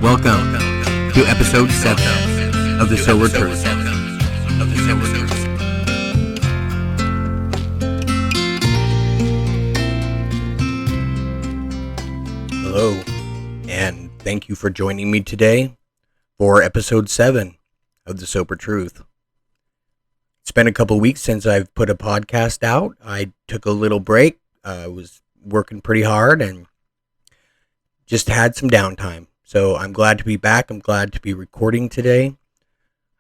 Welcome to episode 7 of the Sober Truth. Hello, and thank you for joining me today for episode 7 of the Sober Truth. It's been a couple weeks since I've put a podcast out. I took a little break. I was working pretty hard and just had some downtime. So I'm glad to be back. I'm glad to be recording today.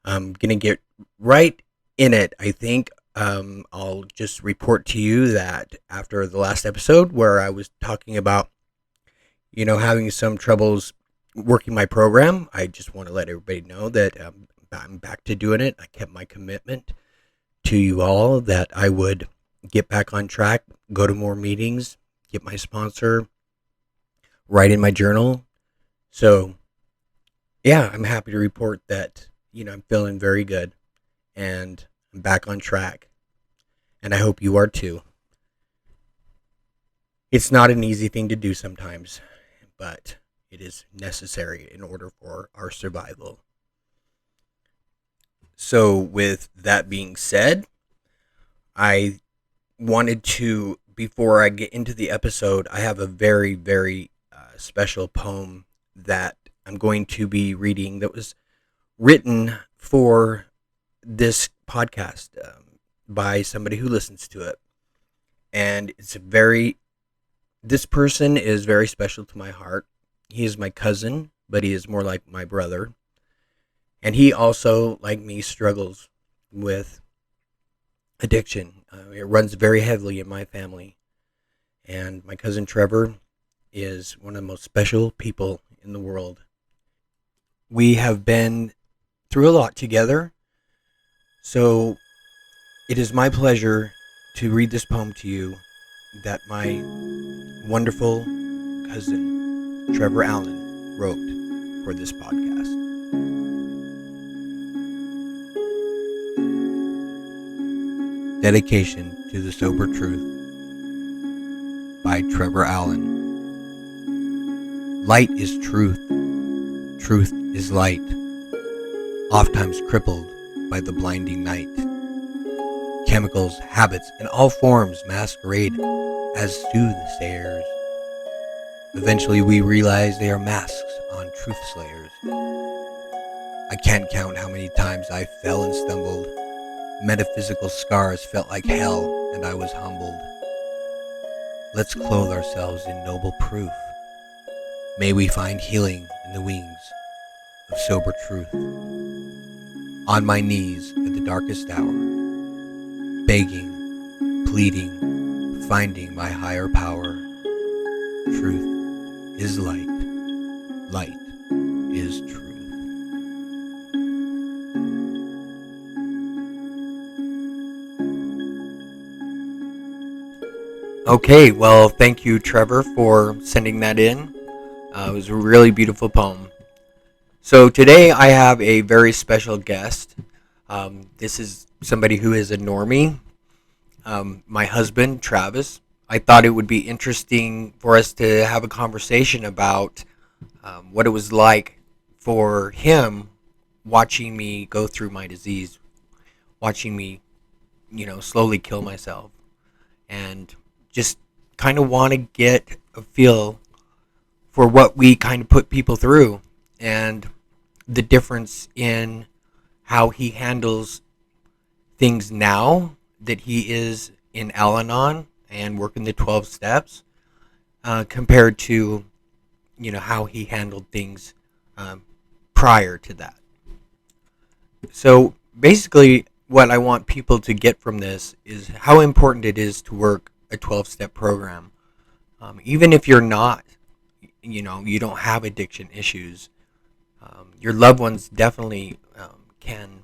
I'm going to get right in it. I think I'll just report to you that after the last episode where I was talking about, having some troubles working my program, I just want to let everybody know that I'm back to doing it. I kept my commitment to you all that I would get back on track, go to more meetings, get my sponsor, write in my journal. So, yeah, I'm happy to report that, I'm feeling very good and I'm back on track. And I hope you are too. It's not an easy thing to do sometimes, but it is necessary in order for our survival. So with that being said, I wanted to, before I get into the episode, I have a very, very special poem that I'm going to be reading that was written for this podcast by somebody who listens to it. And this person is very special to my heart. He is my cousin, but he is more like my brother. And he also, like me, struggles with addiction. It runs very heavily in my family. And my cousin Trevor is one of the most special people in the world. We have been through a lot together. So it is my pleasure to read this poem to you that my wonderful cousin Trevor Allen wrote for this podcast. Dedication to the Sober Truth by Trevor Allen. Light is truth. Truth is light. Ofttimes crippled by the blinding night. Chemicals, habits, and all forms masquerade as soothsayers. Eventually we realize they are masks on truth slayers. I can't count how many times I fell and stumbled. Metaphysical scars felt like hell, and I was humbled. Let's clothe ourselves in noble proof. May we find healing in the wings of sober truth. On my knees at the darkest hour, begging, pleading, finding my higher power. Truth is light. Light is truth. Okay, well, thank you, Trevor, for sending that in. It was a really beautiful poem. So today I have a very special guest. This is somebody who is a normie. My husband, Travis. I thought it would be interesting for us to have a conversation about what it was like for him watching me go through my disease, watching me, slowly kill myself, and just kind of want to get a feel for what we kind of put people through and the difference in how he handles things now that he is in AL-ANON and working the 12 steps compared to, how he handled things prior to that. So basically what I want people to get from this is how important it is to work a 12-step program. Even if you're not, you don't have addiction issues, your loved ones definitely can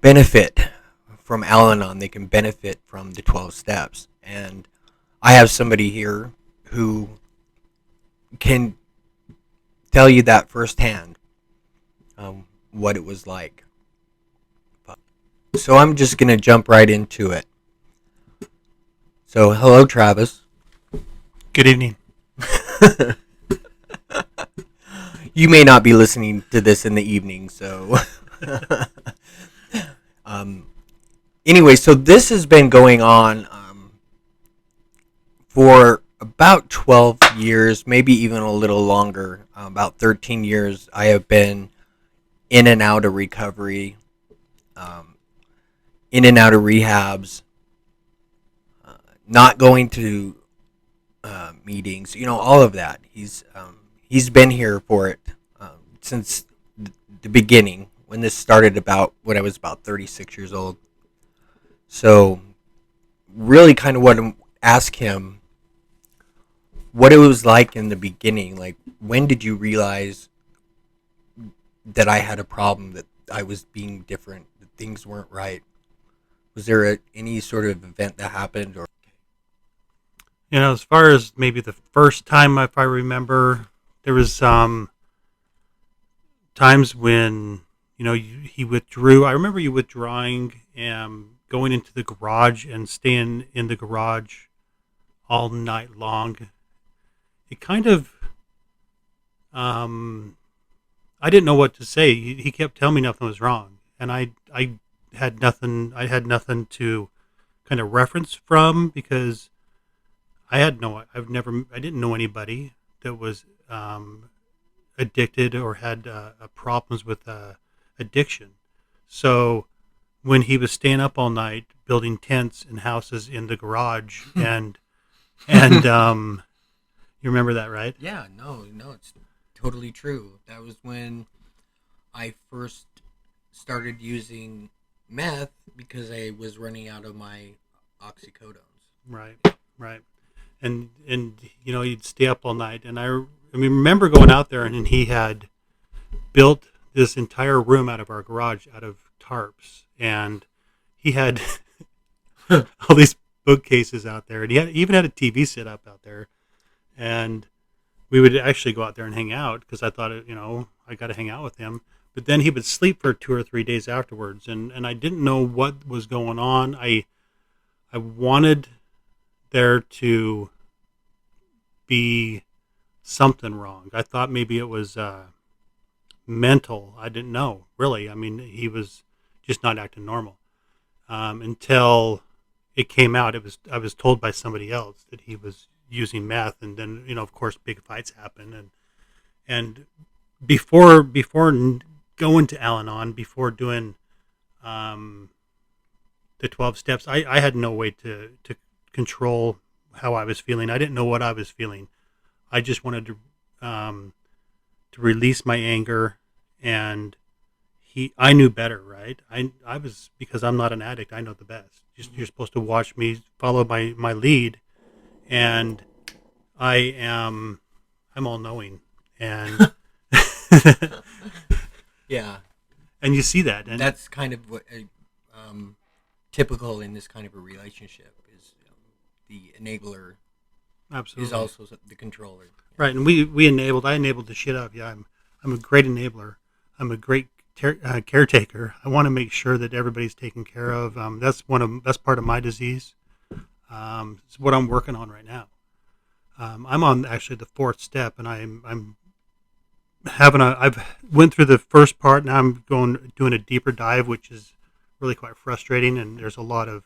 benefit from Al-Anon. They can benefit from the 12 steps. And I have somebody here who can tell you that firsthand, what it was like. So I'm just going to jump right into it. So, hello, Travis. Good evening. You may not be listening to this in the evening, so. um, anyway, so this has been going on for about 12 years, maybe even a little longer. About 13 years, I have been in and out of recovery, um, in and out of rehabs, not going to meetings, all of that. He's been here for it since the beginning when this started about when I was about 36 years old. So really kind of want to ask him what it was like in the beginning. Like, when did you realize that I had a problem, that I was being different, that things weren't right? Was there any sort of event that happened? Or As far as maybe the first time, if I remember, there was times when, he withdrew. I remember you withdrawing and going into the garage and staying in the garage all night long. It kind of, I didn't know what to say. He kept telling me nothing was wrong. And I had nothing to kind of reference from, because I didn't know anybody that was addicted or had problems with addiction. So when he was staying up all night building tents and houses in the garage, and you remember that, right? Yeah, no, it's totally true. That was when I first started using meth because I was running out of my oxycodones. Right, right. And you'd stay up all night, and I remember going out there, and he had built this entire room out of our garage out of tarps, and he had all these bookcases out there, and he even had a TV set up out there, and we would actually go out there and hang out because I thought, I got to hang out with him. But then he would sleep for 2 or 3 days afterwards, and I didn't know what was going on. I wanted there to be something wrong. I thought maybe it was mental. I didn't know, really. I mean, he was just not acting normal until it came out. I was told by somebody else that he was using meth, and then of course big fights happen, and before going to Al-Anon, before doing the 12 steps, I had no way to control how I was feeling. I didn't know what I was feeling. I just wanted to release my anger, and I knew better, right? I was, because I'm not an addict, I know the best. You're supposed to watch me follow my lead, and I'm all knowing, and Yeah, and you see that, and that's kind of what typical in this kind of a relationship is. The enabler absolutely is also the controller. right. And I enabled the shit up. Yeah, I'm a great enabler. I'm a great caretaker. I want to make sure that everybody's taken care of. That's part of my disease. It's what I'm working on right now. I'm on actually the 4th step, and I've went through the first part. Now I'm doing a deeper dive, which is really quite frustrating. And there's a lot of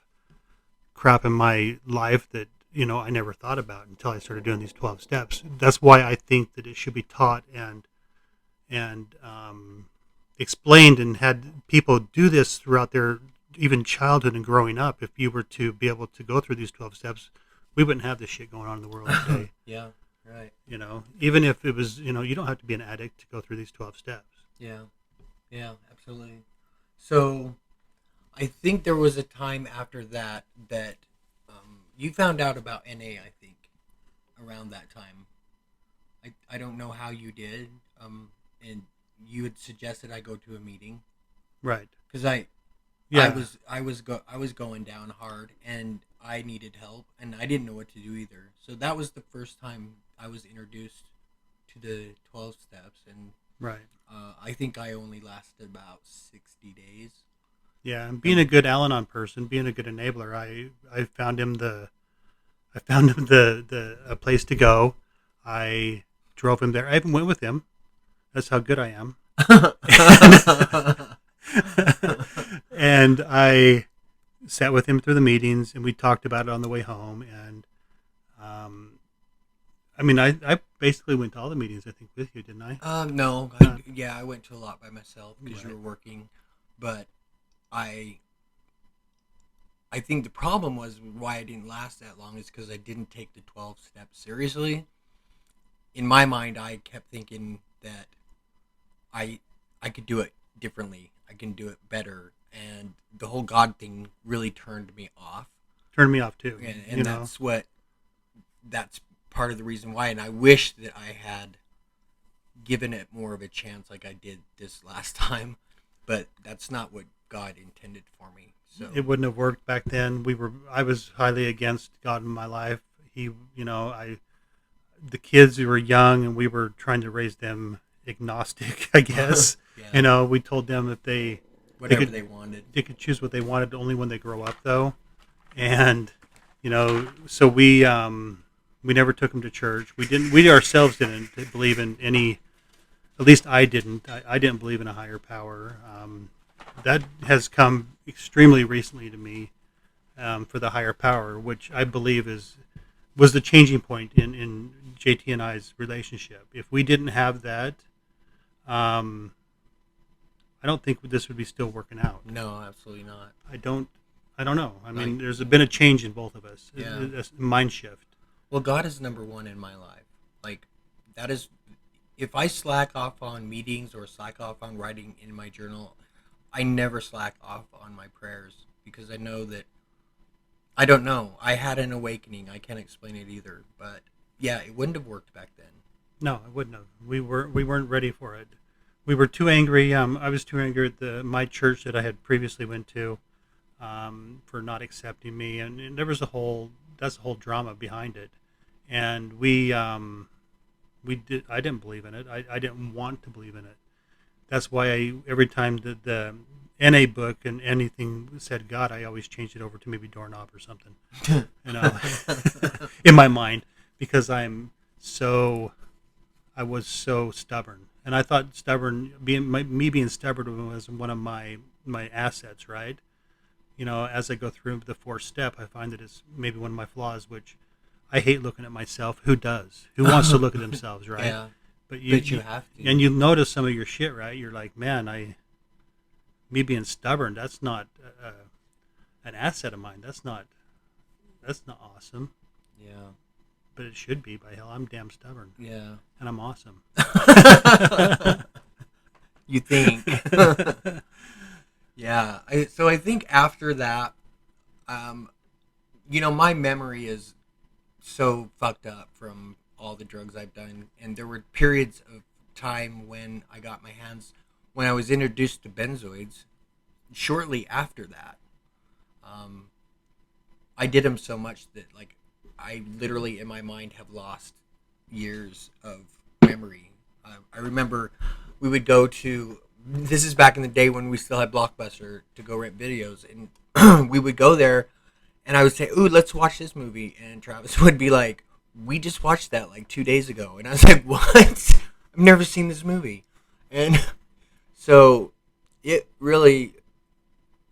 crap in my life that I never thought about until I started doing these 12 steps. That's why I think that it should be taught and explained, and had people do this throughout their even childhood and growing up. If you were to be able to go through these 12 steps, we wouldn't have this shit going on in the world today. Yeah, right. Even if it was, you don't have to be an addict to go through these 12 steps. Yeah, absolutely. So I think there was a time after that you found out about NA, I think, around that time. I don't know how you did, and you had suggested I go to a meeting, right? Because I was going down hard, and I needed help, and I didn't know what to do either. So that was the first time I was introduced to the 12 steps, and right. I think I only lasted about 60 days. Yeah, and being a good Al-Anon person, being a good enabler, I found him a place to go. I drove him there. I even went with him That's how good I am. And I sat with him through the meetings, and we talked about it on the way home. And I mean, I basically went to all the meetings, I think, with you, didn't I? No, I went to a lot by myself because you were working, but I think the problem was why I didn't last that long is because I didn't take the 12 steps seriously. In my mind, I kept thinking that I could do it differently. I can do it better, and the whole God thing really turned me off. Turned me off too. And that's part of the reason why. And I wish that I had given it more of a chance, like I did this last time. But that's not what God intended for me. So it wouldn't have worked back then. I was highly against God in my life. The kids were young, and we were trying to raise them agnostic, I guess. Yeah. We told them if they wanted, they could choose what they wanted only when they grow up, though. And so we never took them to church. We ourselves didn't believe in any. At least I didn't. I didn't believe in a higher power. That has come extremely recently to me, for the higher power, which I believe was the changing point in JT and I's relationship. If we didn't have that, I don't think this would be still working out. No, absolutely not. I don't know. I mean, there's been a change in both of us. Yeah. A mind shift. Well, God is number one in my life. Like, that is, if I slack off on meetings or slack off on writing in my journal, I never slack off on my prayers because I know that, I don't know. I had an awakening. I can't explain it either. But, yeah, it wouldn't have worked back then. No, it wouldn't have. We weren't ready for it. We were too angry. I was too angry at my church that I had previously went to, for not accepting me, and there was that's a whole drama behind it. And I didn't believe in it. I didn't want to believe in it. That's why every time the NA book and anything said God, I always changed it over to maybe doorknob or something, in my mind, because I was so stubborn. And I thought being stubborn was one of my assets, right? As I go through the 4th step, I find that it's maybe one of my flaws, which I hate looking at myself. Who does? Who wants to look at themselves, right? Yeah. But you have to. And you notice some of your shit, right? You're like, man, me being stubborn, that's not an asset of mine. That's not awesome. Yeah. But it should be. By hell, I'm damn stubborn. Yeah. And I'm awesome. You think? Yeah. So I think after that, my memory is so fucked up from all the drugs I've done, and there were periods of time when I was introduced to benzoids. Shortly after that, I did them so much that I literally in my mind have lost years of memory. I remember we would go to, this is back in the day when we still had Blockbuster to go rent videos, and we would go there, and I would say, ooh, let's watch this movie, and Travis would be like, we just watched that 2 days ago, and I was like, what? I've never seen this movie. And so it really,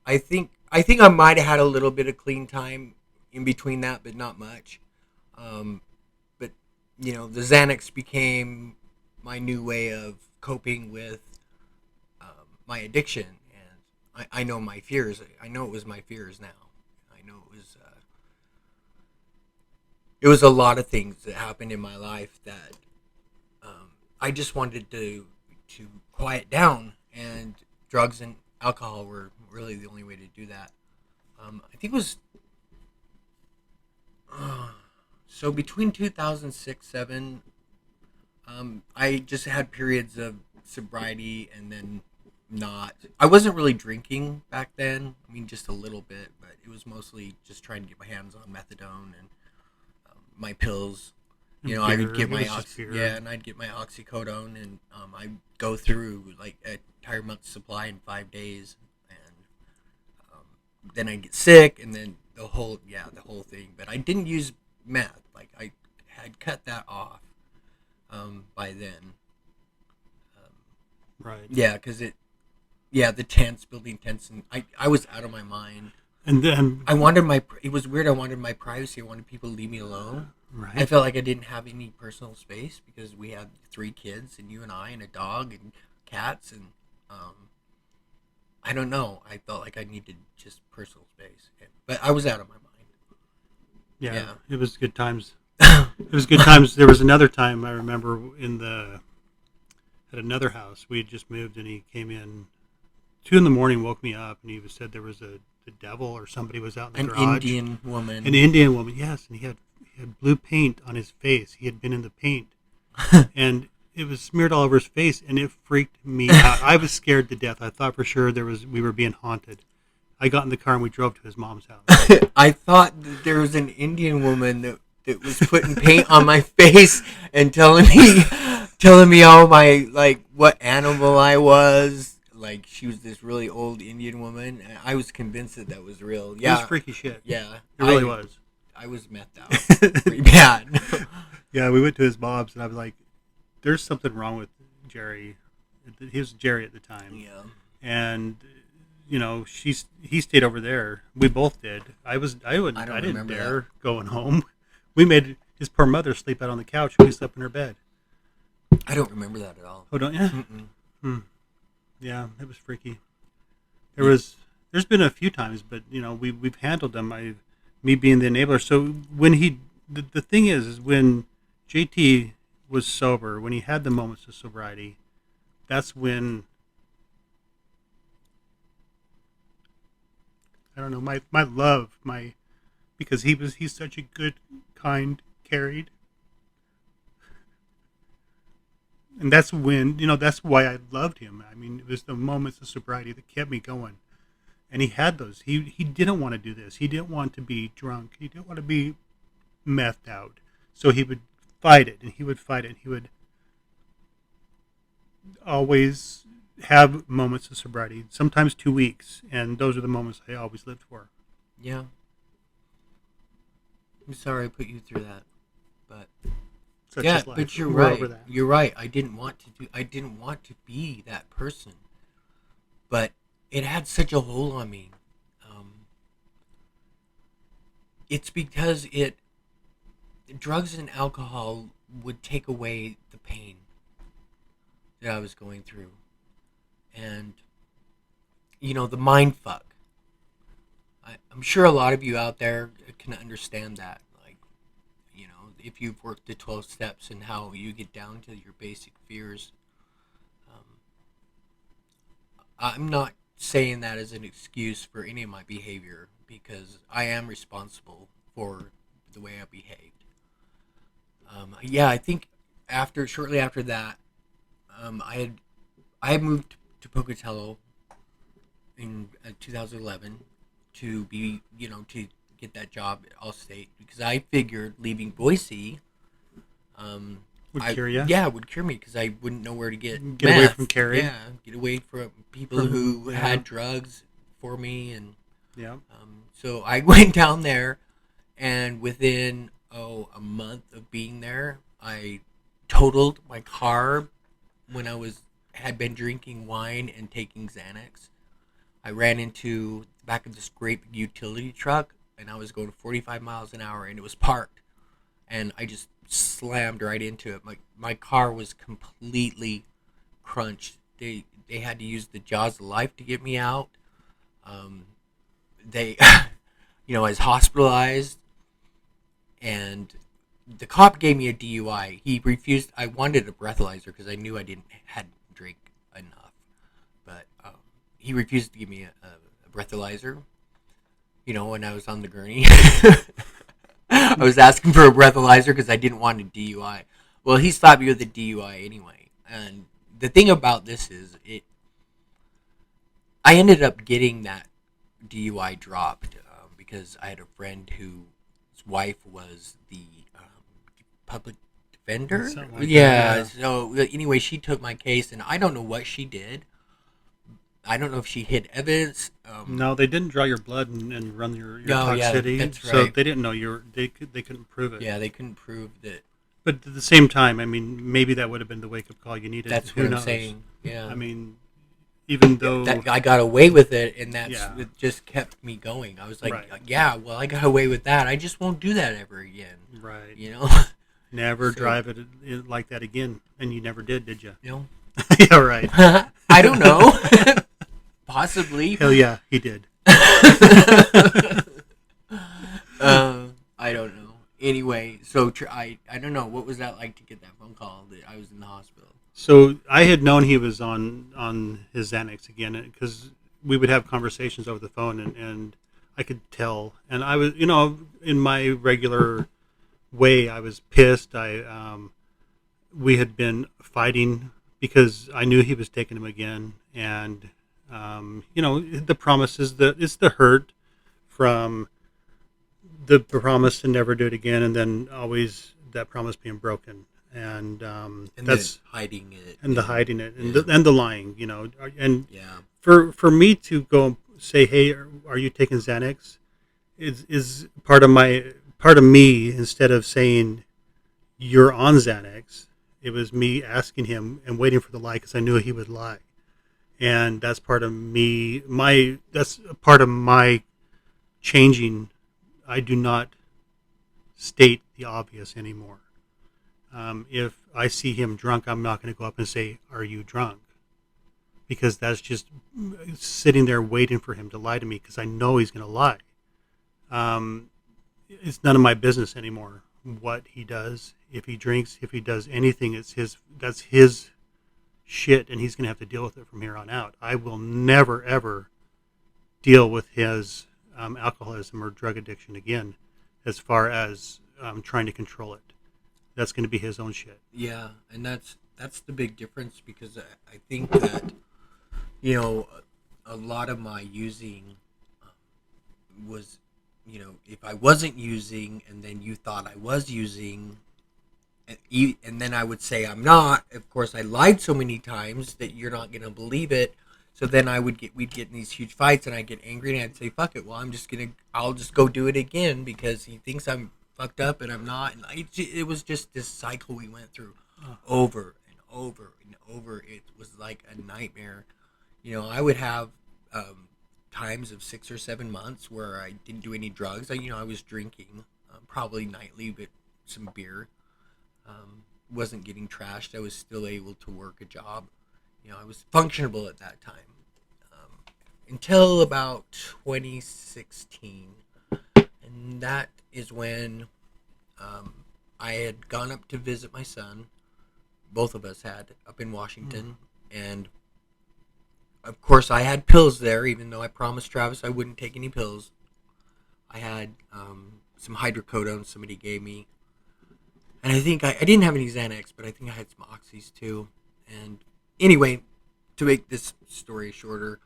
I think I might have had a little bit of clean time in between that, but not much. But the Xanax became my new way of coping with my addiction, and I know my fears. I know it was my fears now. I know it was a lot of things that happened in my life that I just wanted to quiet down, and drugs and alcohol were really the only way to do that. I think it was so between 2006-07, I just had periods of sobriety and then not. I wasn't really drinking back then. I mean, just a little bit, but it was mostly just trying to get my hands on methadone and my pills. I would get my and I'd get my oxycodone, and I'd go through an entire month's supply in 5 days, and then I'd get sick, and then the whole thing. But I didn't use meth. I had cut that off by then. Right. Yeah, because the tents, building tents, and I was out of my mind. And then, It was weird. I wanted my privacy. I wanted people to leave me alone. right. I felt like I didn't have any personal space because we had 3 kids and you and I and a dog and cats and I don't know. I felt like I needed just personal space, but I was out of my mind. Yeah. It was good times. It was good times. There was another time I remember at another house. We had just moved, and he came in 2 in the morning, woke me up, and he said there was the devil or somebody was out in the garage. An Indian woman. An Indian woman, yes, and he had blue paint on his face. He had been in the paint, and it was smeared all over his face, and it freaked me out. I was scared to death. I thought for sure we were being haunted. I got in the car and we drove to his mom's house. I thought that there was an Indian woman that was putting paint on my face and telling me all my, like, what animal I was. Like, she was this really old Indian woman. And I was convinced that was real. Yeah. It was freaky shit. Yeah. It really was. I was methed out. Pretty bad. Yeah, we went to his mom's, and I was like, there's something wrong with Jerry. He was Jerry at the time. Yeah. And, he stayed over there. We both did. I didn't dare going home. We made his poor mother sleep out on the couch, and we slept in her bed. I don't remember that at all. Oh, don't you? Yeah, it was freaky. There's been a few times, but we've handled them. Me being the enabler. So when the thing is when JT was sober, when he had the moments of sobriety, that's when I don't know my love because he's such a good, kind, carried. And that's when, that's why I loved him. I mean, it was the moments of sobriety that kept me going. And he had those. He didn't want to do this. He didn't want to be drunk. He didn't want to be methed out. So he would fight it, and he would fight it, and he would always have moments of sobriety, sometimes 2 weeks. And those are the moments I always lived for. Yeah. I'm sorry I put you through that. But... yeah, but you're right. You're right. I didn't want to be that person, but it had such a hold on me. It's because drugs and alcohol would take away the pain that I was going through, and the mind fuck. I'm sure a lot of you out there can understand that. If you've worked the 12 steps and how you get down to your basic fears. I'm not saying that as an excuse for any of my behavior because I am responsible for the way I behaved. I think shortly after that, I had moved to Pocatello in 2011 to be, to get that job at Allstate because I figured leaving Boise would cure you? Yeah, would cure me because I wouldn't know where to get away from Carrie. Yeah, get away from people who had drugs for me, and so I went down there, and within a month of being there, I totaled my car when had been drinking wine and taking Xanax. I ran into the back of this great utility truck. And I was going 45 miles an hour, and it was parked. And I just slammed right into it. My car was completely crunched. They had to use the jaws of life to get me out. I was hospitalized. And the cop gave me a DUI. He refused. I wanted a breathalyzer because I knew I hadn't drank enough. But he refused to give me a breathalyzer. When I was on the gurney, I was asking for a breathalyzer because I didn't want a DUI. Well, he stopped me with a DUI anyway. And the thing about this is, I ended up getting that DUI dropped because I had a friend whose wife was the public defender. Yeah. So anyway, she took my case, and I don't know what she did. I don't know if she hid evidence. No, they didn't draw your blood and run your toxicity. That's right. So they didn't know they couldn't prove it. Yeah, they couldn't prove that. But at the same time, I mean, maybe that would have been the wake-up call you needed. That's what I'm saying. Yeah. I mean, even though, that I got away with it, and yeah, it just kept me going. I was like, right, yeah, well, I got away with that. I just won't do that ever again. right. You know. Never So, drive it like that again. And you never did you? you know, Yeah, right. I don't know. Possibly. Hell yeah, he did. I don't know. Anyway, so I don't know, what was that like to get that phone call that I was in the hospital. So I had known he was on his Xanax again because we would have conversations over the phone, and I could tell. And I was, in my regular way, I was pissed. We had been fighting because I knew he was taking him again, and the promise is that it's the hurt from the promise to never do it again, and then always that promise being broken, and And that's the hiding it. and the hiding it, and Yeah. the lying, and Yeah. for me to go and say, hey, are you taking Xanax? Is part of me, instead of saying you're on Xanax, it was me asking him and waiting for the lie because I knew he would lie, and that's part of me. That's a part of my changing. I do not state the obvious anymore. If I see him drunk, I'm not going to go up and say, "Are you drunk?" Because that's just sitting there waiting for him to lie to me because I know he's going to lie. It's none of my business anymore what he does. If he drinks, if he does anything, that's his shit, and he's going to have to deal with it from here on out. I will never ever deal with his alcoholism or drug addiction again, as far as trying to control it. That's going to be his own shit. Yeah, and that's the big difference, because I think that, a lot of my using was, if I wasn't using and then you thought I was using, and then I would say I'm not. Of course, I lied so many times that you're not going to believe it. So then we'd get in these huge fights, and I'd get angry, and I'd say, fuck it, well, I'll just go do it again because he thinks I'm fucked up and I'm not. And it was just this cycle we went through over and over and over. It was like a nightmare. I would have times of 6 or 7 months where I didn't do any drugs. I was drinking, probably nightly, but some beer. Wasn't getting trashed. I was still able to work a job. I was functionable at that time, until about 2016, and that is when I had gone up to visit my son. Both of us had, up in Washington, and of course I had pills there, even though I promised Travis I wouldn't take any pills. I had some hydrocodone somebody gave me, and I think I didn't have any Xanax, but I think I had some Oxys too. And anyway, to make this story shorter,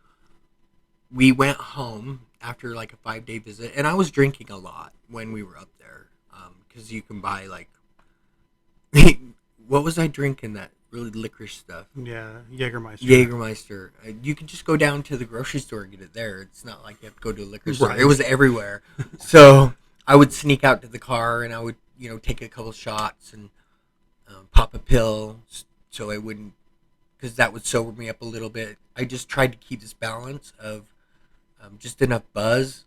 we went home after like a 5-day visit, and I was drinking a lot when we were up there, because you can buy like what was I drinking, that really licorice stuff? Yeah, Jägermeister. Jägermeister. You can just go down to the grocery store and get it there. It's not like you have to go to a liquor store. Right. It was everywhere. So I would sneak out to the car, and I would take a couple shots and pop a pill so I wouldn't, because that would sober me up a little bit. I just tried to keep this balance of just enough buzz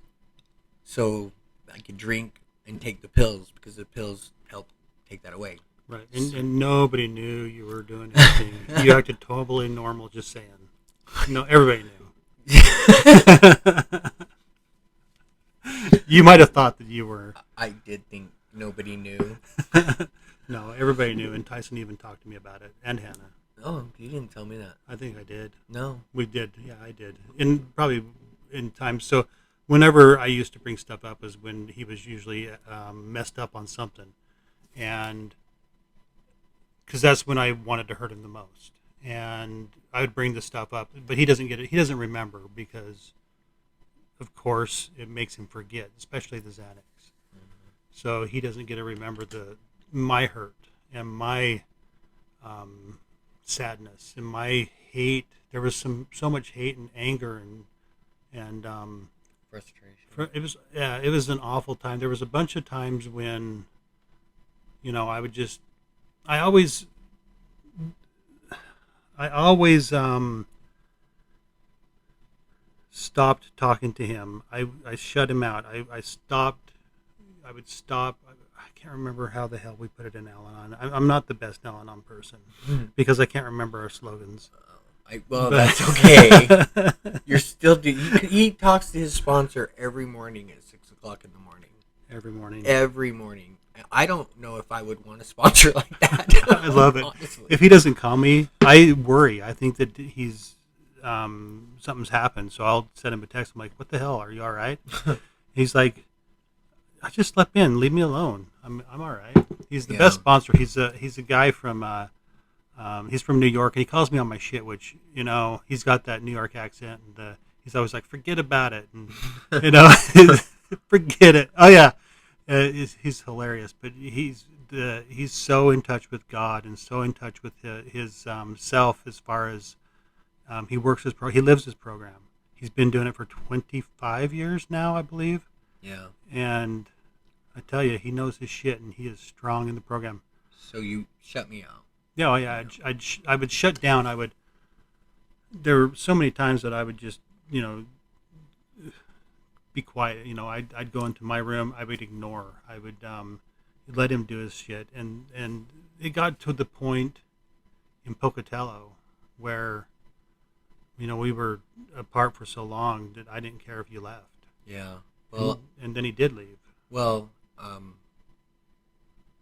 so I could drink and take the pills, because the pills help take that away. Right, and nobody knew you were doing anything. You acted totally normal, just saying. No, everybody knew. You might have thought that you were. I did think nobody knew. No, everybody knew, and Tyson even talked to me about it, and Hannah. Oh, you didn't tell me that. I think I did. No. We did. Yeah, I did. Probably in time. So whenever I used to bring stuff up was when he was usually messed up on something. And because that's when I wanted to hurt him the most. And I would bring the stuff up, but he doesn't get it. He doesn't remember because, of course, it makes him forget, especially the Xanax. Mm-hmm. So he doesn't get to remember my hurt and my sadness and my hate. There was so much hate and anger and frustration. It was an awful time. There was a bunch of times when, I always stopped talking to him. I shut him out. I stopped. I would stop. I can't remember how the hell we put it in Al-Anon. I'm not the best Al-Anon person because I can't remember our slogans. Well, that's okay. You're still he talks to his sponsor every morning at 6:00 in the morning. Every morning. Every morning. I don't know if I would want a sponsor like that. I love it. Honestly. If he doesn't call me, I worry. I think that he's something's happened. So I'll send him a text. I'm like, "What the hell? Are you all right?" He's like, "I just slept in. Leave me alone. I'm all right." He's the best sponsor. He's a guy from he's from New York, and he calls me on my shit, which, he's got that New York accent, and he's always like, "Forget about it," and forget it. Oh yeah, he's hilarious, but he's so in touch with God and so in touch with his self as far as he works he lives his program. He's been doing it for 25 years now, I believe. Yeah. And I tell you, he knows his shit, and he is strong in the program. So you shut me out. Yeah, oh yeah. I would shut down. There were so many times that I would just, be quiet. I'd go into my room. I would ignore. I would let him do his shit. And it got to the point in Pocatello where, we were apart for so long that I didn't care if you left. Yeah. Well, and then he did leave. Well,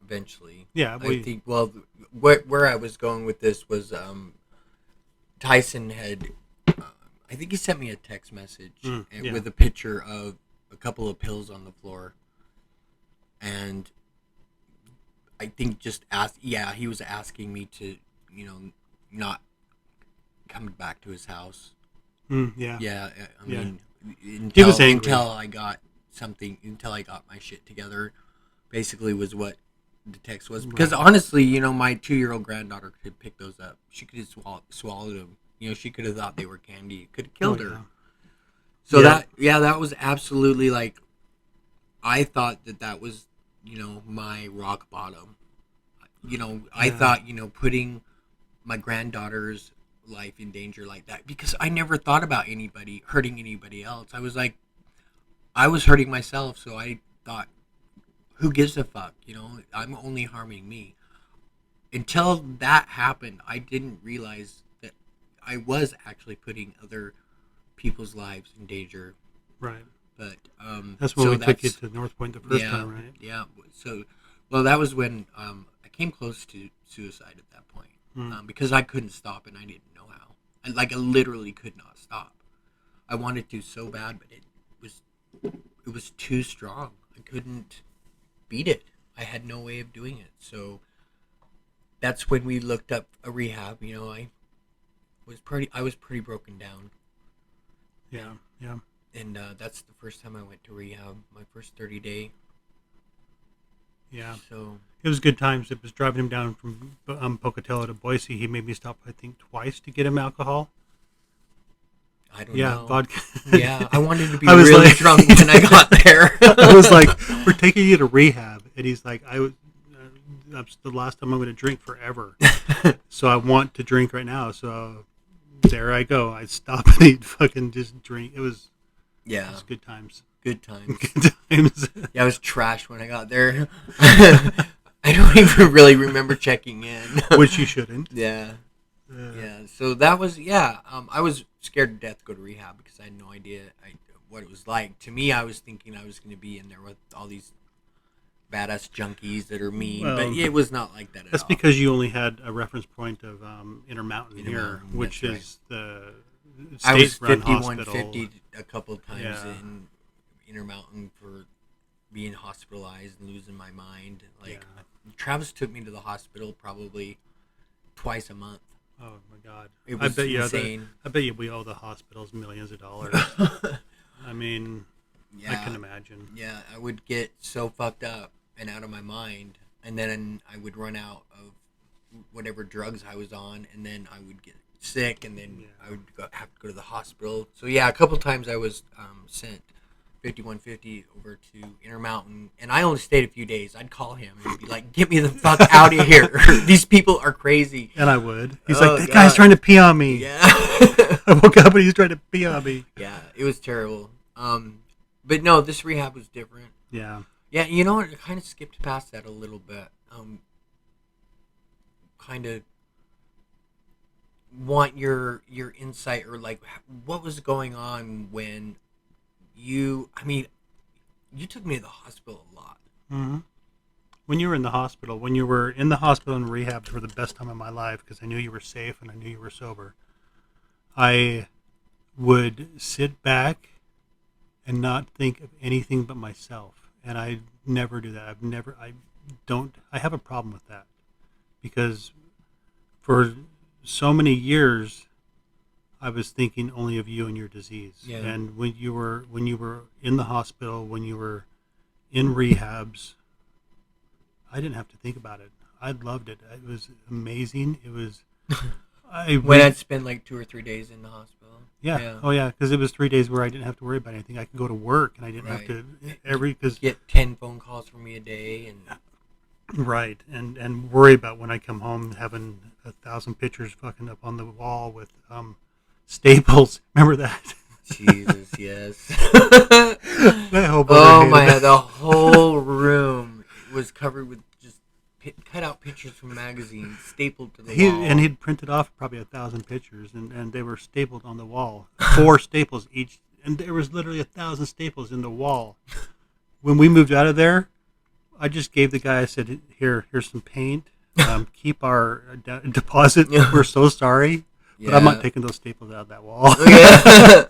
eventually. Yeah. I think, where I was going with this was Tyson had, I think he sent me a text message with a picture of a couple of pills on the floor. And I think he was asking me to, not come back to his house. Yeah. Yeah. I mean, he was angry. until I got my shit together, basically was what the text was. Because honestly, my 2-year-old granddaughter could pick those up. She could have swallowed them. She could have thought they were candy. It could have killed her. So that was absolutely like, I thought that was, my rock bottom. I thought, putting my granddaughter's life in danger like that, because I never thought about hurting anybody else. I was like, I was hurting myself, so I thought, who gives a fuck? I'm only harming me. Until that happened, I didn't realize that I was actually putting other people's lives in danger. Right. But that's when we took you to North Point the first time, right? Yeah. So, that was when I came close to suicide at that point, because I couldn't stop and I didn't know how. I literally could not stop. I wanted to so bad, but it was too strong. I couldn't beat it. I had no way of doing it. So that's when we looked up a rehab. I was pretty broken down. Yeah. And that's the first time I went to rehab, my first 30-day. Yeah. So it was good times. It was driving him down from Pocatello to Boise. He made me stop, I think, twice to get him alcohol. I don't know. Vodka. Yeah, I wanted to be really drunk when I got there. I was like, "We're taking you to rehab," and he's like, "That's the last time I'm going to drink forever. So I want to drink right now." So there I go. I stop and eat, fucking just drink. It was good times. Good times. Good times. Yeah, I was trashed when I got there. I don't even really remember checking in. Which you shouldn't. Yeah. Yeah, so that was, I was scared to death to go to rehab because I had no idea what it was like. To me, I was thinking I was going to be in there with all these badass junkies that are mean, but it was not like that at all. That's because you only had a reference point of Intermountain here, which is the state-run hospital. I was 5150 a couple of times in Intermountain for being hospitalized and losing my mind. Travis took me to the hospital probably twice a month. Oh my God! It was insane. I bet you we owe the hospitals millions of dollars. I mean, I can imagine. Yeah, I would get so fucked up and out of my mind, and then I would run out of whatever drugs I was on, and then I would get sick, and then I would have to go to the hospital. So a couple times I was sent 5150 over to Intermountain, and I only stayed a few days. I'd call him and be like, "Get me the fuck out of here! These people are crazy." And I would. He's like, "That guy's trying to pee on me." Yeah. I woke up and he's trying to pee on me. Yeah, it was terrible. But no, this rehab was different. Yeah. Yeah, you know what? I kind of skipped past that a little bit. Kind of want your insight, or like what was going on when you took me to the hospital a lot. Mm-hmm. When you were in the hospital and rehabs were the best time of my life because I knew you were safe and I knew you were sober. I would sit back and not think of anything but myself, and I never do that. I have a problem with that because for so many years I was thinking only of you and your disease. Yeah. And when you were in the hospital, when you were in rehabs, I didn't have to think about it. I loved it. It was amazing. It was When I'd spend like 2 or 3 days in the hospital. Yeah. Oh yeah, because it was 3 days where I didn't have to worry about anything. I could go to work and I didn't have to get 10 phone calls from me a day and and worry about when I come home having 1,000 pictures fucking up on the wall with staples. Remember that? Jesus, yes. Oh my God, the whole room was covered with just cut out pictures from magazines stapled to the wall. And he'd printed off probably 1,000 pictures, and they were stapled on the wall. 4 staples each, and there was literally 1,000 staples in the wall. When we moved out of there, I just gave the guy, I said, here's some paint. Keep our deposit. We're so sorry. Yeah. But I'm not taking those staples out of that wall. Yeah.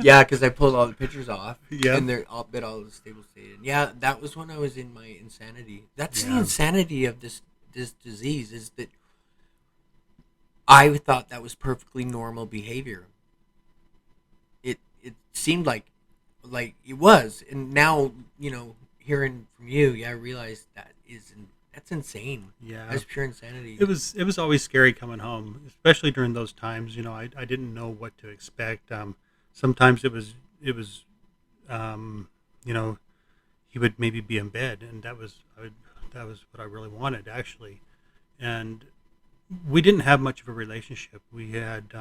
Yeah, because I pulled all the pictures off. Yeah. And all the staples stayed in. Yeah, that was when I was in my insanity. That's the insanity of this disease, is that I thought that was perfectly normal behavior. It seemed like it was, and now, hearing from you, I realized that's insane. Yeah, that's pure insanity. It was always scary coming home, especially during those times. I didn't know what to expect. Sometimes it was he would maybe be in bed, and that was what I really wanted, actually. And we didn't have much of a relationship. We had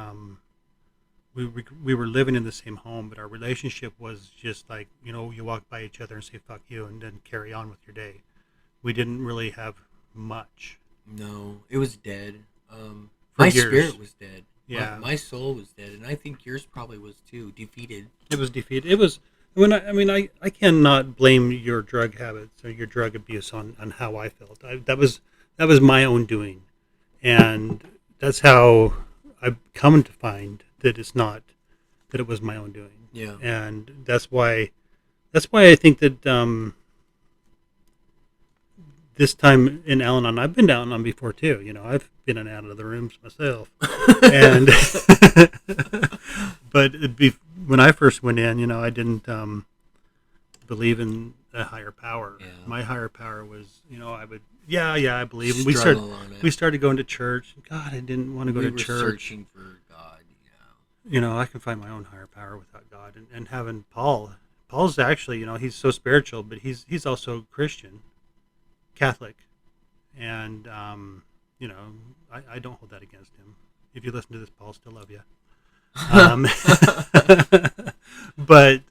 we were living in the same home, but our relationship was just like, you walk by each other and say fuck you and then carry on with your day. We didn't really have much. No, it was dead. My spirit was dead. Yeah, my soul was dead, and I think yours probably was too. Defeated. It was defeated. It was I cannot blame your drug habits or your drug abuse on how I felt. That was my own doing, and that's how I've come to find that it was my own doing. Yeah, and that's why I think that this time in Al-Anon, I've been down on before too. I've been in and out of the rooms myself, and but when I first went in, I didn't believe in a higher power. Yeah. My higher power was, I would, I believe. We started going to church. God, I didn't want to go to church. Searching for God. I can find my own higher power without God, and having Paul's actually, he's so spiritual, but he's also Christian. Catholic, and I don't hold that against him. If you listen to this, Paul, still love you. But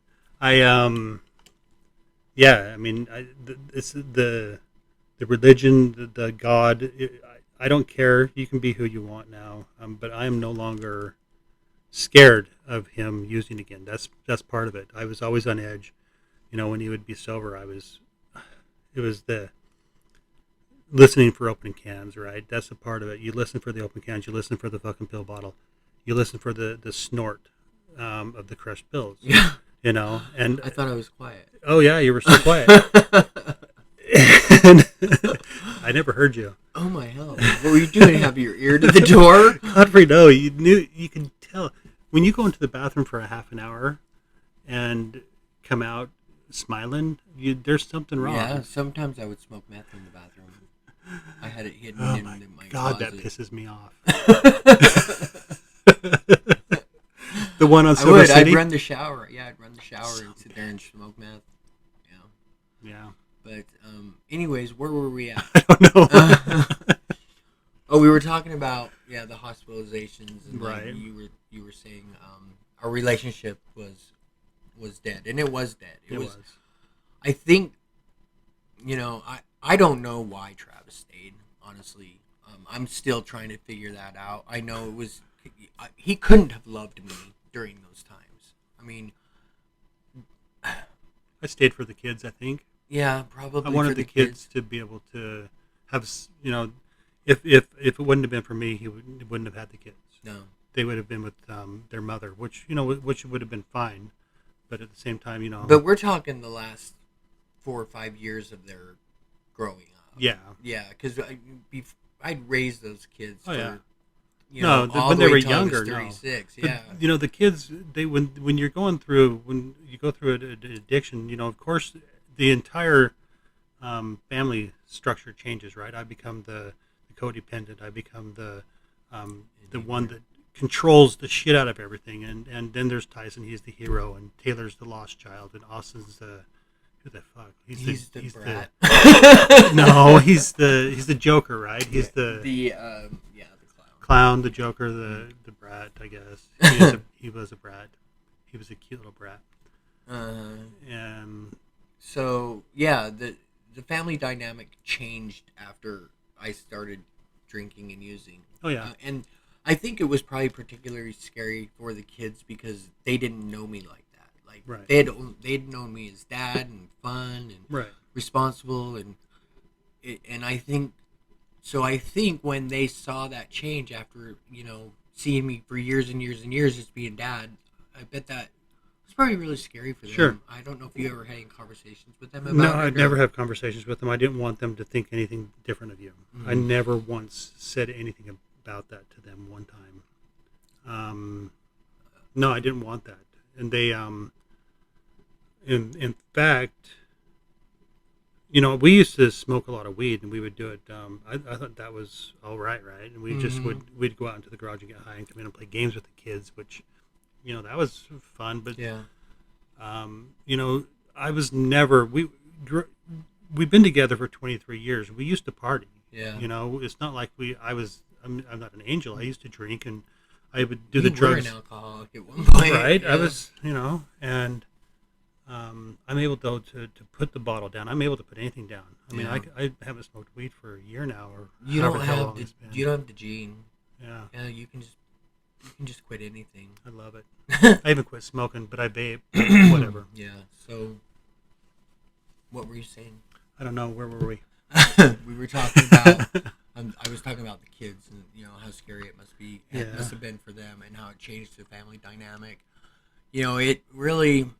it's the religion, the God. I don't care. You can be who you want now, but I am no longer scared of him using again. That's part of it. I was always on edge. When he would be sober, it was the listening for open cans, right? That's a part of it. You listen for the open cans. You listen for the fucking pill bottle. You listen for the snort of the crushed pills. Yeah. And I thought I was quiet. Oh yeah, you were so quiet. And I never heard you. Oh my hell! What were you doing? Have your ear to the door? Godfrey, no. You can tell when you go into the bathroom for a half an hour and come out smiling. There's something wrong. Yeah. Sometimes I would smoke meth in the bathroom. I had it hidden in my God, closet. that pisses me off. The one on I Silver would. City? I'd run the shower. Yeah, I'd run the shower and sit there and smoke meth. Yeah. Yeah. But anyways, where were we at? I don't know. Oh, we were talking about the hospitalizations, and Right. you were saying our relationship was dead, and it was dead. It was. I think, I don't know why Travis stayed. Honestly, I'm still trying to figure that out. I know he couldn't have loved me during those times. I mean, I stayed for the kids, I think. yeah, probably. I wanted for the kids to be able to have, if it wouldn't have been for me, he wouldn't have had the kids. No. They would have been with their mother, which would have been fine. But at the same time, But we're talking the last 4 or 5 years of their growing up. Yeah. Yeah, because I'd raised those kids. Oh, yeah. All when the they way were till I was younger, 36. no. Yeah. But, the kids, when you go through an addiction, of course, the entire family structure changes, right? I become the codependent. I become the one that controls the shit out of everything. And then there's Tyson. He's the hero, and Taylor's the lost child, and Austin's the who the fuck? He's the brat. No, he's the Joker, right? He's the clown, the Joker, the brat, I guess. He was a brat. He was a cute little brat. So yeah, the family dynamic changed after I started drinking and using. Oh yeah, and I think it was probably particularly scary for the kids because they didn't know me like that. Like right. they'd known me as dad and fun and right. responsible and I think when they saw that change after seeing me for years and years and years as being dad, I bet that was probably really scary for them. Sure. I don't know if you ever had any conversations with them about it. No, I'd never have conversations with them. I didn't want them to think anything different of you. Mm-hmm. I never once said anything about that to them one time. No, I didn't want that. And they, in fact, we used to smoke a lot of weed, and we would do it. I thought that was all right, and we just we'd go out into the garage and get high and come in and play games with the kids, which, that was fun. But yeah, I was never we've been together for 23 years. We used to party. Yeah, it's not like I'm not an angel. I used to drink, and I would do the drugs. You were an alcoholic at one point, right? Yeah. I was, and. I'm able to put the bottle down. I'm able to put anything down. I mean, I haven't smoked weed for a year now, or you don't have the gene. Yeah. Yeah, you can just quit anything. I love it. I even quit smoking, but I vape. Whatever. Yeah. So, what were you saying? I don't know. Where were we? We were talking about. I was talking about the kids and how scary it must be. It must have been for them, and how it changed the family dynamic. It really.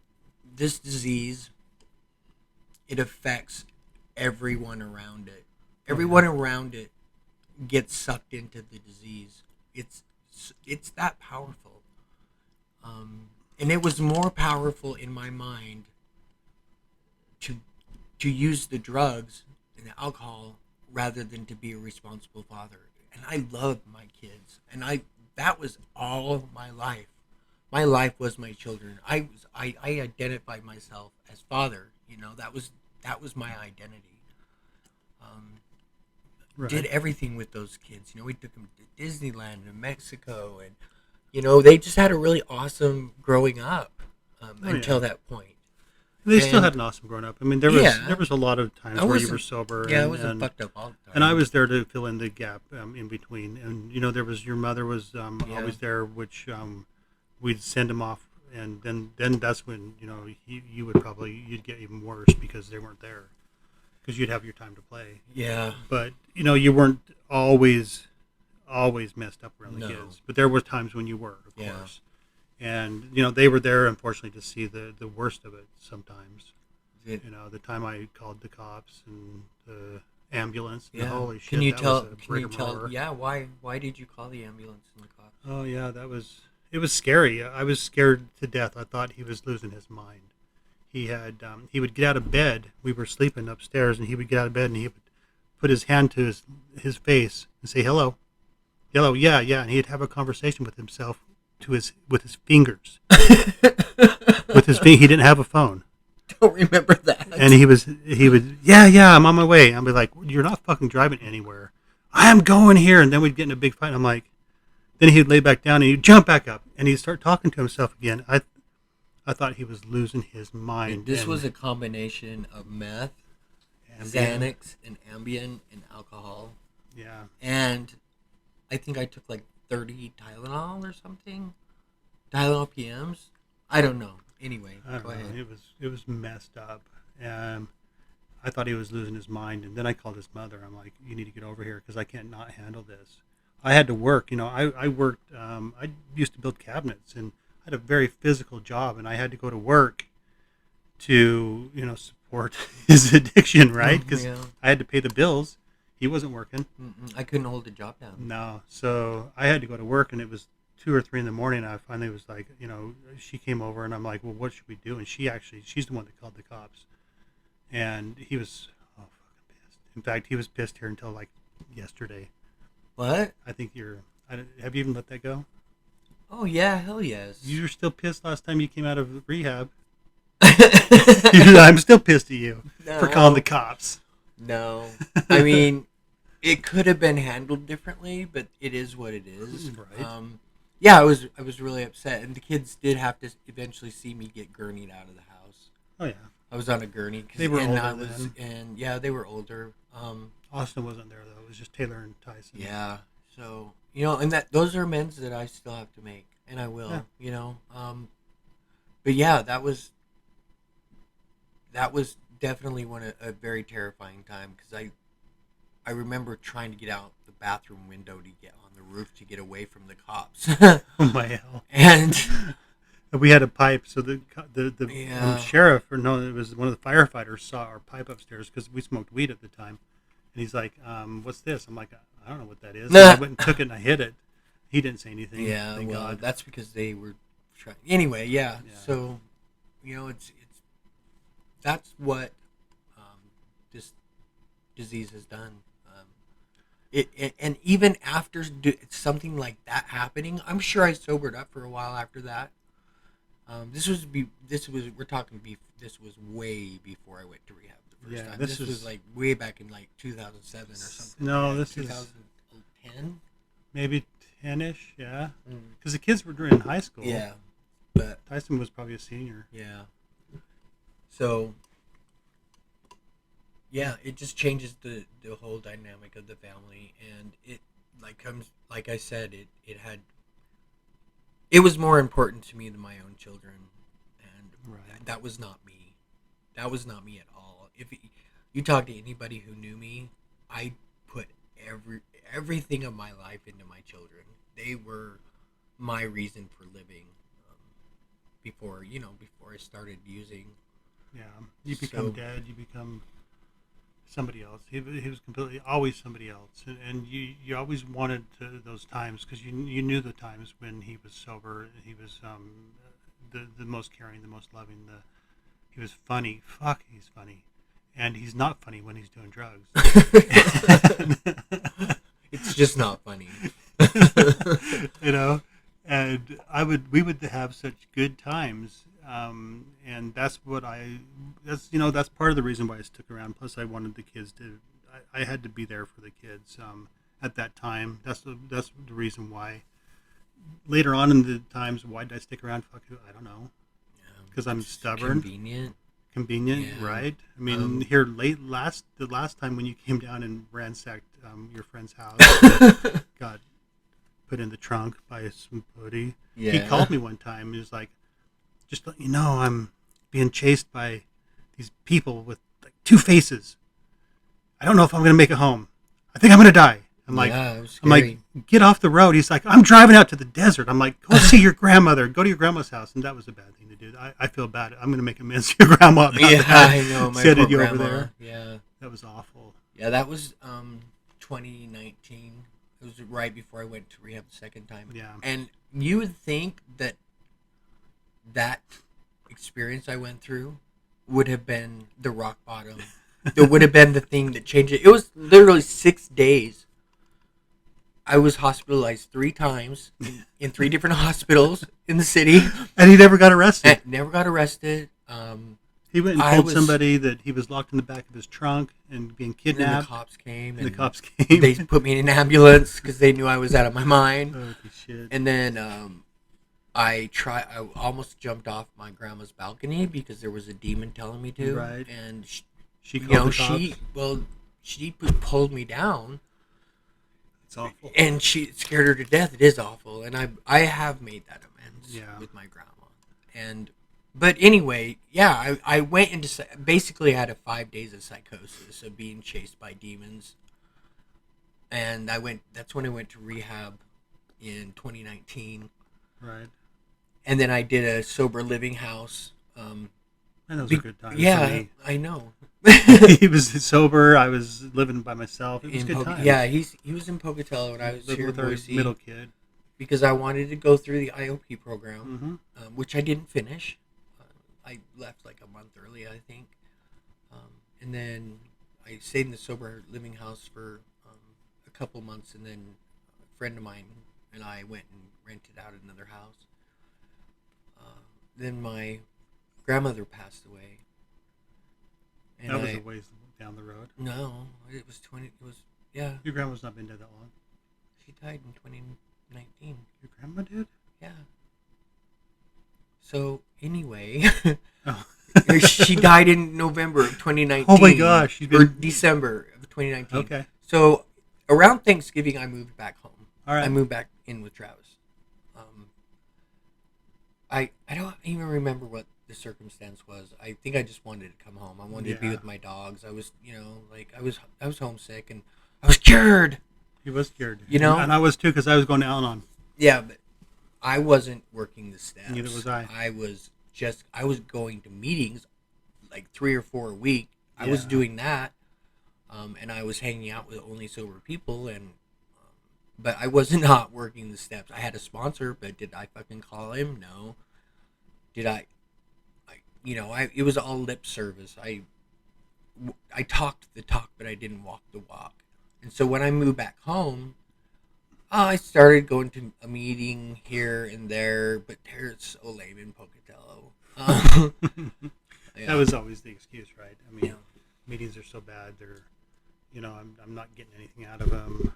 This disease, it affects everyone around it. Everyone around it gets sucked into the disease. It's that powerful. And it was more powerful in my mind to use the drugs and the alcohol rather than to be a responsible father. And I loved my kids. And that was all my life. My life was my children. I identified myself as father. That was my identity. Right. Did everything with those kids. We took them to Disneyland and Mexico, and they just had a really awesome growing up until that point. They still had an awesome growing up. I mean, there was a lot of times where you were sober. Yeah, I wasn't fucked up all the time. And I was there to fill in the gap in between. And there was your mother was always there, which. We'd send them off, and then that's when you'd get even worse because they weren't there, because you'd have your time to play. Yeah. But you weren't always messed up around the kids. But there were times when you were, of course. And they were there, unfortunately, to see the worst of it sometimes. The time I called the cops and the ambulance. And holy shit! Can you tell? Why did you call the ambulance and the cops? Oh yeah, it was scary. I was scared to death. I thought he was losing his mind. He would get out of bed. We were sleeping upstairs, and he would get out of bed, and he would put his hand to his face and say, hello, yeah, and he'd have a conversation with himself with his fingers. With his finger, he didn't have a phone. Don't remember that. And he would, yeah, I'm on my way. I'd be like, you're not fucking driving anywhere. I am going here. And then we'd get in a big fight. I'm like, then he'd lay back down and he'd jump back up and he'd start talking to himself again. I thought he was losing his mind. This was a combination of meth, Xanax, and Ambien, and alcohol. Yeah. And I think I took like 30 Tylenol or something. Tylenol PMs. I don't know. Anyway, go ahead. It was messed up. I thought he was losing his mind, and then I called his mother. I'm like, you need to get over here because I can't not handle this. I had to work. I worked. I used to build cabinets, and I had a very physical job, and I had to go to work to support his addiction, right? Because I had to pay the bills. He wasn't working. I couldn't hold the job down. No, so I had to go to work, and it was 2 or 3 in the morning. I finally was like, she came over, and I'm like, well, what should we do? And she's the one that called the cops. And he was fucking pissed. In fact, he was pissed here until like yesterday. What? I think have you even let that go? Oh yeah, hell yes. You were still pissed last time you came out of rehab. I'm still pissed at you for calling the cops. No, I mean, it could have been handled differently, but it is what it is. Right. Yeah, I was really upset, and the kids did have to eventually see me get gurneyed out of the house. Oh yeah. I was on a gurney. They were older and yeah, they were older. Austin wasn't there though. It was just Taylor and Tyson. Yeah. So and those are amends that I still have to make, and I will. Yeah. But yeah, that was definitely a very terrifying time because I remember trying to get out the bathroom window to get on the roof to get away from the cops. Oh my hell! And we had a pipe, so the sheriff, or no, it was one of the firefighters, saw our pipe upstairs because we smoked weed at the time, and he's like, "What's this?" I'm like, "I don't know what that is." And I went and took it and I hid it. He didn't say anything. Yeah, thank God. That's because they were trying. Anyway, yeah. So, it's that's what this disease has done. And even after something like that happening, I'm sure I sobered up for a while after that. This was way before I went to rehab the first time. This was like way back in like 2007 or something. No, this 2010, maybe 10ish, yeah. Because the kids were in high school. Yeah, but Tyson was probably a senior. Yeah. So. Yeah, it just changes the whole dynamic of the family, and it like I said, it was more important to me than my own children, and that was not me. That was not me at all. If you talk to anybody who knew me, I put everything of my life into my children. They were my reason for living. Before I started using. Yeah, you become dead. You become somebody else. He was completely always somebody else, and you always wanted those times because you knew the times when he was sober. He was the most caring, the most loving. He was funny. Fuck, he's funny, and he's not funny when he's doing drugs. It's just not funny. And we would have such good times. And that's that's part of the reason why I stuck around. Plus, I wanted the kids I had to be there for the kids at that time. That's the reason why. Later on in the times, why did I stick around? Fuck, I don't know. Because I'm stubborn. Convenient, yeah. Right? I mean, the last time when you came down and ransacked your friend's house, got put in the trunk by somebody. Yeah. He called me one time. He was like, just let you know, I'm being chased by these people with like 2 faces. I don't know if I'm going to make it home. I think I'm going to die. I'm like, get off the road. He's like, I'm driving out to the desert. I'm like, go see your grandmother. Go to your grandma's house. And that was a bad thing to do. I feel bad. I'm going to make amends to your grandma about that. I know. My Sending poor you grandma. Over there. Yeah. That was awful. Yeah, that was 2019. It was right before I went to rehab the second time. Yeah. And you would think that experience I went through would have been the rock bottom. It would have been the thing that changed it. It was literally 6 days I was hospitalized 3 times in 3 different hospitals in the city. And he never got arrested. Never got arrested. He went and told somebody that he was locked in the back of his trunk and being kidnapped. And then the cops came. And the cops came. They put me in an ambulance because they knew I was out of my mind. Holy shit. And then I almost jumped off my grandma's balcony because there was a demon telling me to. Right. And she called the cops? She pulled me down. It's awful. And she scared her to death. It is awful. And I have made that amends with my grandma. But anyway, yeah, I went into, basically I had 5 days of psychosis of being chased by demons. And that's when I went to rehab in 2019. Right. And then I did a sober living house. And those were good times. Yeah, I know. He was sober. I was living by myself. It was good times. Yeah, he was in Pocatello and I was here with in Boise. Our middle kid. Because I wanted to go through the IOP program, which I didn't finish. I left like a month early, I think. And then I stayed in the sober living house for a couple months, and then a friend of mine and I went and rented out another house. Then my grandmother passed away. And that was a ways down the road. No, it was yeah. Your grandma's not been dead that long. She died in 2019. Your grandma did? Yeah. So anyway, oh. She died in November of 2019. Oh my gosh! Or December of 2019. Okay. So around Thanksgiving, I moved back home. All right. I moved back in with Travis. I don't even remember what the circumstance was. I think I just wanted to come home. I wanted to be with my dogs. I was, I was homesick and I was cured. He was cured. And I was too, because I was going to AL-ANON. Yeah, but I wasn't working the steps. Neither was I. I was going to meetings like 3 or 4 a week. I was doing that, and I was hanging out with only sober people, but I was not working the steps. I had a sponsor, but did I fucking call him? No. Did I it was all lip service. I talked the talk, but I didn't walk the walk. And so when I moved back home, I started going to a meeting here and there, but they're so lame in Pocatello. That was always the excuse, right? I mean, meetings are so bad. They're, I'm not getting anything out of them.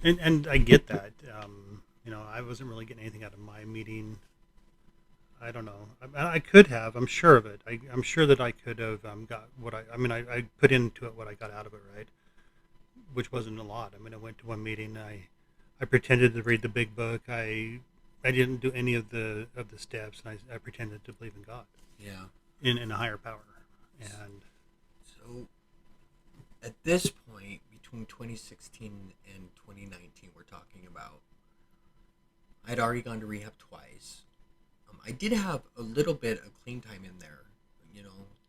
And I get that. I wasn't really getting anything out of my meeting. I don't know. I could have. I'm sure of it. I'm sure that I could have got what I put into it what I got out of it, right? Which wasn't a lot. I went to one meeting. I pretended to read the big book. I didn't do any of the steps, and I pretended to believe in God. Yeah. In a higher power. And so at this point, between 2016 and 2019, we're talking about, I'd already gone to rehab twice. I did have a little bit of clean time in there.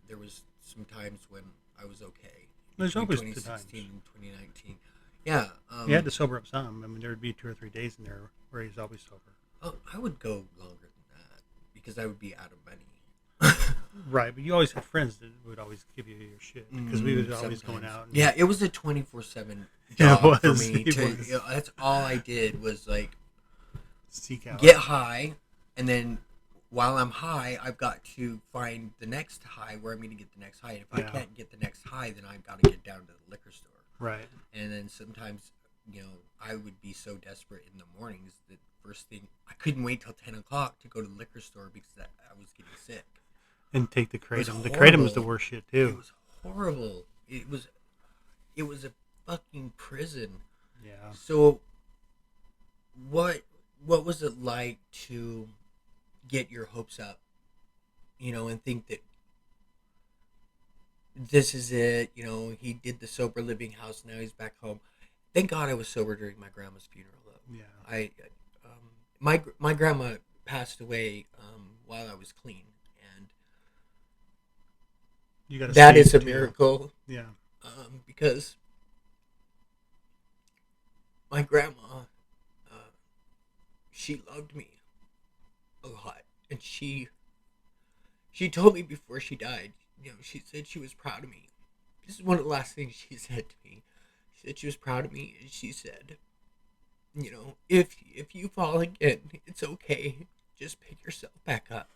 There was some times when I was okay. There's always 2016 and 2019. Yeah. He had to sober up some. There would be 2 or 3 days in there where he's always sober. Oh, I would go longer than that because I would be out of money. Right, but you always had friends that would always give you your shit because we were always going out. Yeah, it was a 24/7 job for me. That's all I did was seek out, get high, and then while I'm high, I've got to find the next high where I'm going to get the next high. And if I can't get the next high, then I've got to get down to the liquor store. Right. And then sometimes, I would be so desperate in the mornings that first thing, I couldn't wait till 10 o'clock to go to the liquor store because I was getting sick. And take the kratom. The kratom was the worst shit too. It was horrible. It was a fucking prison. Yeah. So, what was it like to get your hopes up, and think that this is it? He did the sober living house. Now he's back home. Thank God I was sober during my grandma's funeral, though. Yeah. My grandma passed away while I was clean, and that is a miracle. Yeah. Because my grandma, she loved me a lot, and she told me before she died, she said she was proud of me. This is one of the last things she said to me. said she was proud of me, and she said, if you fall again, it's okay. Just pick yourself back up.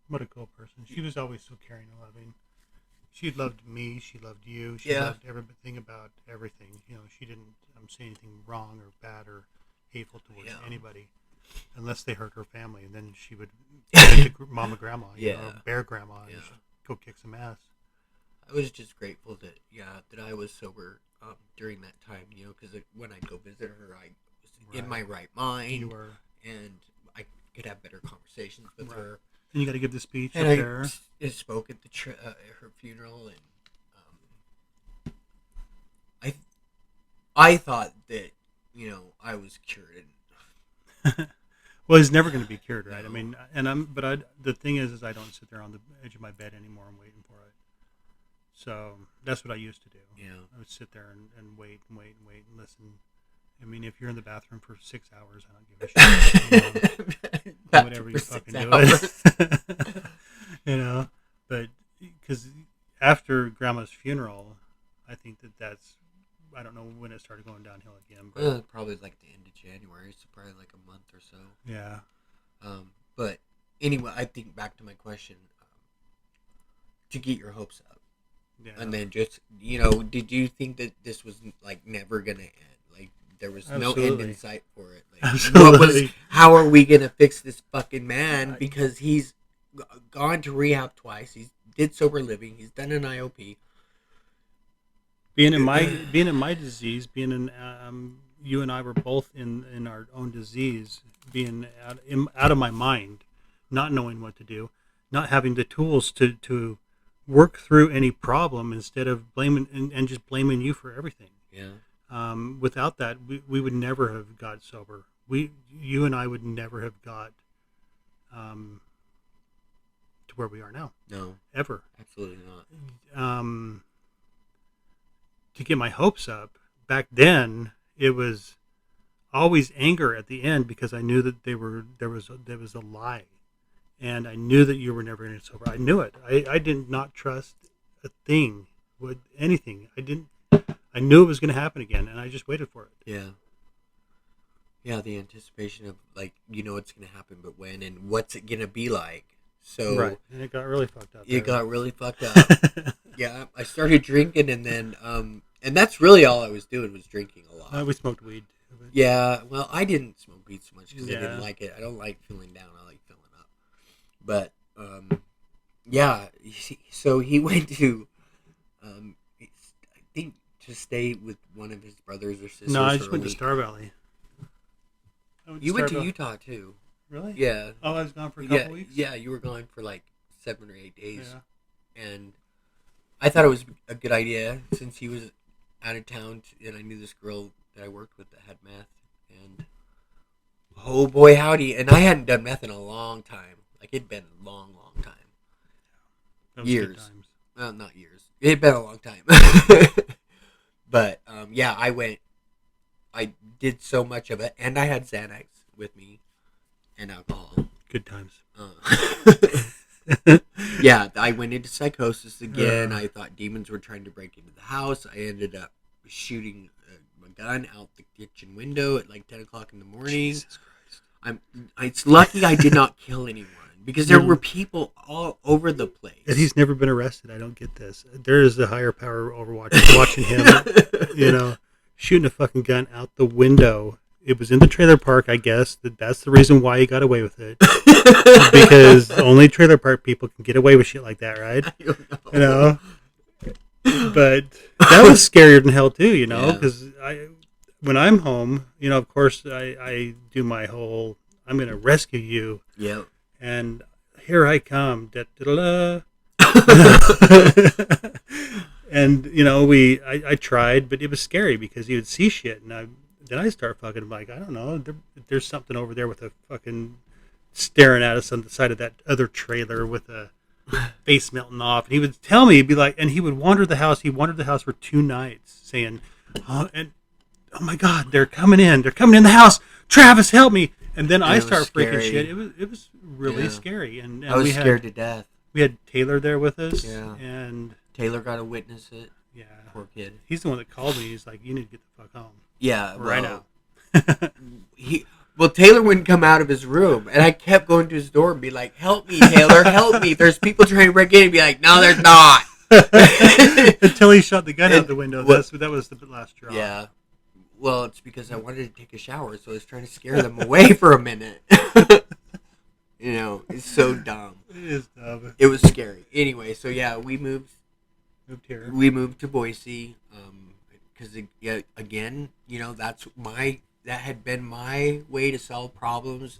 What a cool person. She was always so caring and loving. She loved me. She loved you. She loved everything about everything. She didn't say anything wrong or bad or hateful towards anybody, unless they hurt her family. And then she would go to Mama Grandma, or Bear Grandma, and go kick some ass. I was just grateful that I was sober during that time, because when I'd go visit her, I was in my right mind. You were. And I could have better conversations with her. And you got to give the speech and up there. I spoke at her funeral, and I thought that I was cured. Well, he's never going to be cured, right? No. I mean, the thing is I don't sit there on the edge of my bed anymore and waiting for it. So that's what I used to do. Yeah. I would sit there and wait and listen. I mean, if you're in the bathroom for 6 hours, I don't give a shit. Whatever you fucking do. But because after Grandma's funeral, I think that's, I don't know when it started going downhill again. But probably like the end of January, so probably like a month or so. Yeah. But anyway, I think back to my question, to get your hopes up. Yeah. And then just, did you think that this was like never going to end? Like there was no end in sight for it. Like, Absolutely. How are we going to fix this fucking man? Because he's gone to rehab twice. He did sober living. He's done an IOP. Being in my disease, being in you and I were both in our own disease, being out of my mind, not knowing what to do, not having the tools to work through any problem, instead of blaming and just blaming you for everything. Yeah. Without that, we would never have got sober. You and I would never have got to where we are now. No. Ever. Absolutely not. To get my hopes up, back then it was always anger at the end, because I knew that there was a lie, and I knew that you were never going to get sober. I knew it. I did not trust a thing with anything. I knew it was going to happen again, and I just waited for it. Yeah. Yeah, the anticipation of, like, it's going to happen, but when, and what's it going to be like? So right, and it got really fucked up. It got really fucked up. Yeah, I started drinking, and then, and that's really all I was doing, was drinking a lot. We smoked weed. Yeah, well, I didn't smoke weed so much because I didn't like it. I don't like feeling down. I like feeling up. But, yeah, so he went to, I think, to stay with one of his brothers or sisters. No, I just went to Star Valley. You went to Utah, too. Really? Yeah. Oh, I was gone for a couple weeks? Yeah, you were gone for like 7 or 8 days. Yeah. And I thought it was a good idea, since he was out of town, and I knew this girl that I worked with that had meth. And oh boy, howdy. And I hadn't done meth in a long time. Like, it'd been a long, long time. Years. Well, not years. It'd been a long time. But, yeah, I did so much of it, and I had Xanax with me. And alcohol. Good times. Yeah, I went into psychosis again. I thought demons were trying to break into the house. I ended up shooting a gun out the kitchen window at like 10 o'clock in the morning. Jesus Christ. It's lucky I did not kill anyone, because there were people all over the place. And he's never been arrested. I don't get this. There is a higher power over watching him, shooting a fucking gun out the window. It was in the trailer park, I guess. That's the reason why he got away with it. Because only trailer park people can get away with shit like that, right? But that was scarier than hell too, because when I'm home, of course I do my whole, I'm going to rescue you. Yep. And here I come. Da-da-da-da. And, I tried, but it was scary, because you would see shit, and then I start fucking like, I don't know, there's something over there with a fucking staring at us on the side of that other trailer with a face melting off. And he would tell me, he'd be like, and he would wander the house. He wandered the house for 2 nights saying, oh my God, they're coming in the house. Travis, help me. And then I start freaking shit. It was really scary. And I was scared to death. We had Taylor there with us. Yeah. And Taylor got to witness it. Yeah. Poor kid. He's the one that called me. He's like, "You need to get the fuck home Yeah, right now." Taylor wouldn't come out of his room, and I kept going to his door and be like, "Help me, Taylor, help me! There's people trying to break in." And be like, "No, there's not." Until he shot the gun out the window. That was the last straw. Yeah. Well, it's because I wanted to take a shower, so I was trying to scare them away for a minute. You know, it's so dumb. It is dumb. It was scary. Anyway, so yeah, we moved here. We moved to Boise, because again, you know, that had been my way to solve problems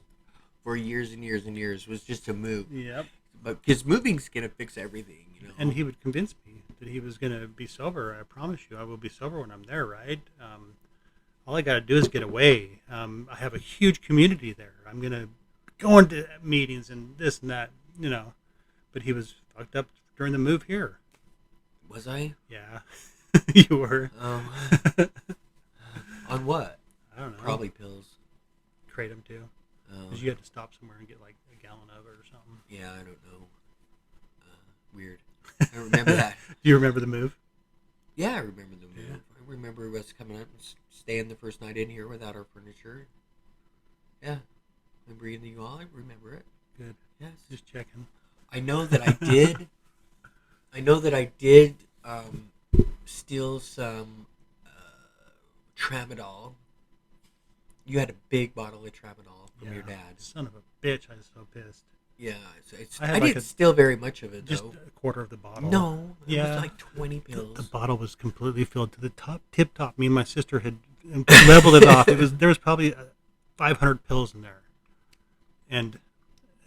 for years and years and years, was just to move. Yep. But because moving's gonna fix everything, you know. And he would convince me that he was gonna be sober. I promise you, I will be sober when I'm there. Right. All I got to do is get away. I have a huge community there. I'm gonna go into meetings and this and that, you know. But he was fucked up during the move here. Was I? Yeah, you were. On what? I don't know. Probably pills. Kratom too. Because you had to stop somewhere and get like a gallon of it or something. Yeah, I don't know. Weird. I don't remember that. Do you remember the move? Yeah, I remember the move. Yeah. I remember us coming up and staying the first night in here without our furniture. Yeah. Remember you all? I remember it. Good. Yes. Just checking. I know that I did. I know that I did steal some tramadol. You had a big bottle of tramadol from your dad. Son of a bitch! I was so pissed. Yeah, I didn't steal very much of it, just though. a quarter of the bottle. No, it Yeah. was like 20 pills. The bottle was completely filled to the tip top. Me and my sister had leveled it off. There was probably 500 pills in there, and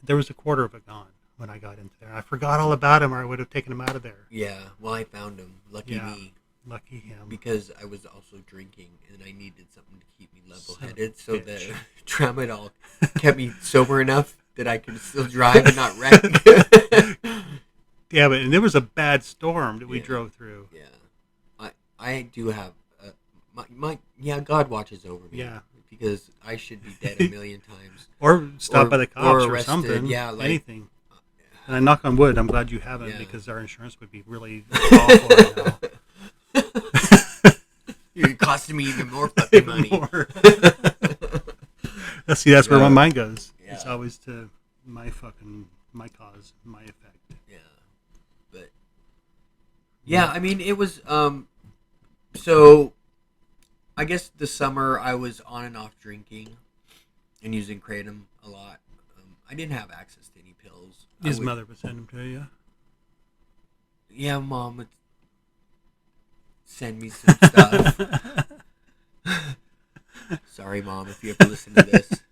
there was a quarter of it gone when I got into there. I forgot all about him, or I would have taken him out of there. Yeah, well, I found him. Lucky me. Lucky him. Because I was also drinking, and I needed something to keep me level-headed, so bitch. the tramadol kept me sober enough that I could still drive and not wreck. Yeah, but there was a bad storm that we drove through. Yeah, I do have God watches over me. Yeah, because I should be dead a million times, or stopped by the cops or arrested. something. Yeah, like, anything. And I knock on wood. I'm glad you haven't, Yeah. because our insurance would be really awful right now. You're costing me even more fucking money. See, that's where my mind goes. Yeah. It's always to my cause, my effect. Yeah, but yeah, I mean, it was so I guess the summer I was on and off drinking and using kratom a lot. I didn't have access to any pills. His mother would send them to you. Yeah, Mom would send me some stuff. Sorry, Mom, if you ever listen to this.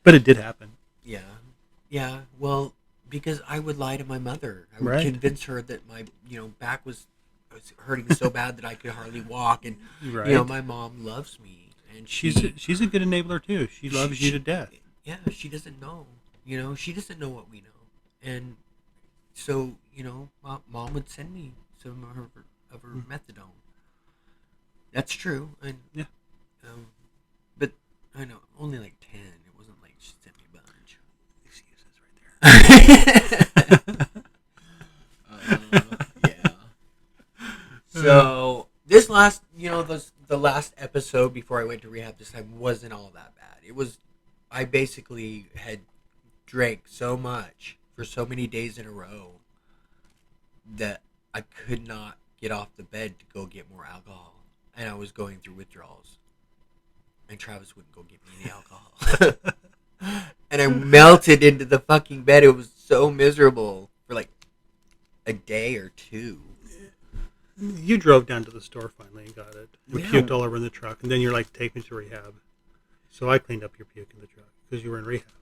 But it did happen. Yeah. Well, because I would lie to my mother. I would convince her that my back was hurting so bad that I could hardly walk, and my mom loves me, and she's a good enabler too. She loves you to death. Yeah, she doesn't know. She doesn't know what we know, and so Mom would send me some of her methadone. That's true, and but I know only like 10. It wasn't like she sent me a bunch. Excuses right there. Yeah. So this last, the last episode before I went to rehab this time wasn't all that bad. It was, I basically had drank so much for so many days in a row that I could not get off the bed to go get more alcohol, and I was going through withdrawals. And Travis wouldn't go get me any alcohol. And I melted into the fucking bed. It was so miserable for like a day or two. You drove down to the store finally and got it. And Yeah. puked all over in the truck. And then you're like, take me to rehab. So I cleaned up your puke in the truck because you were in rehab.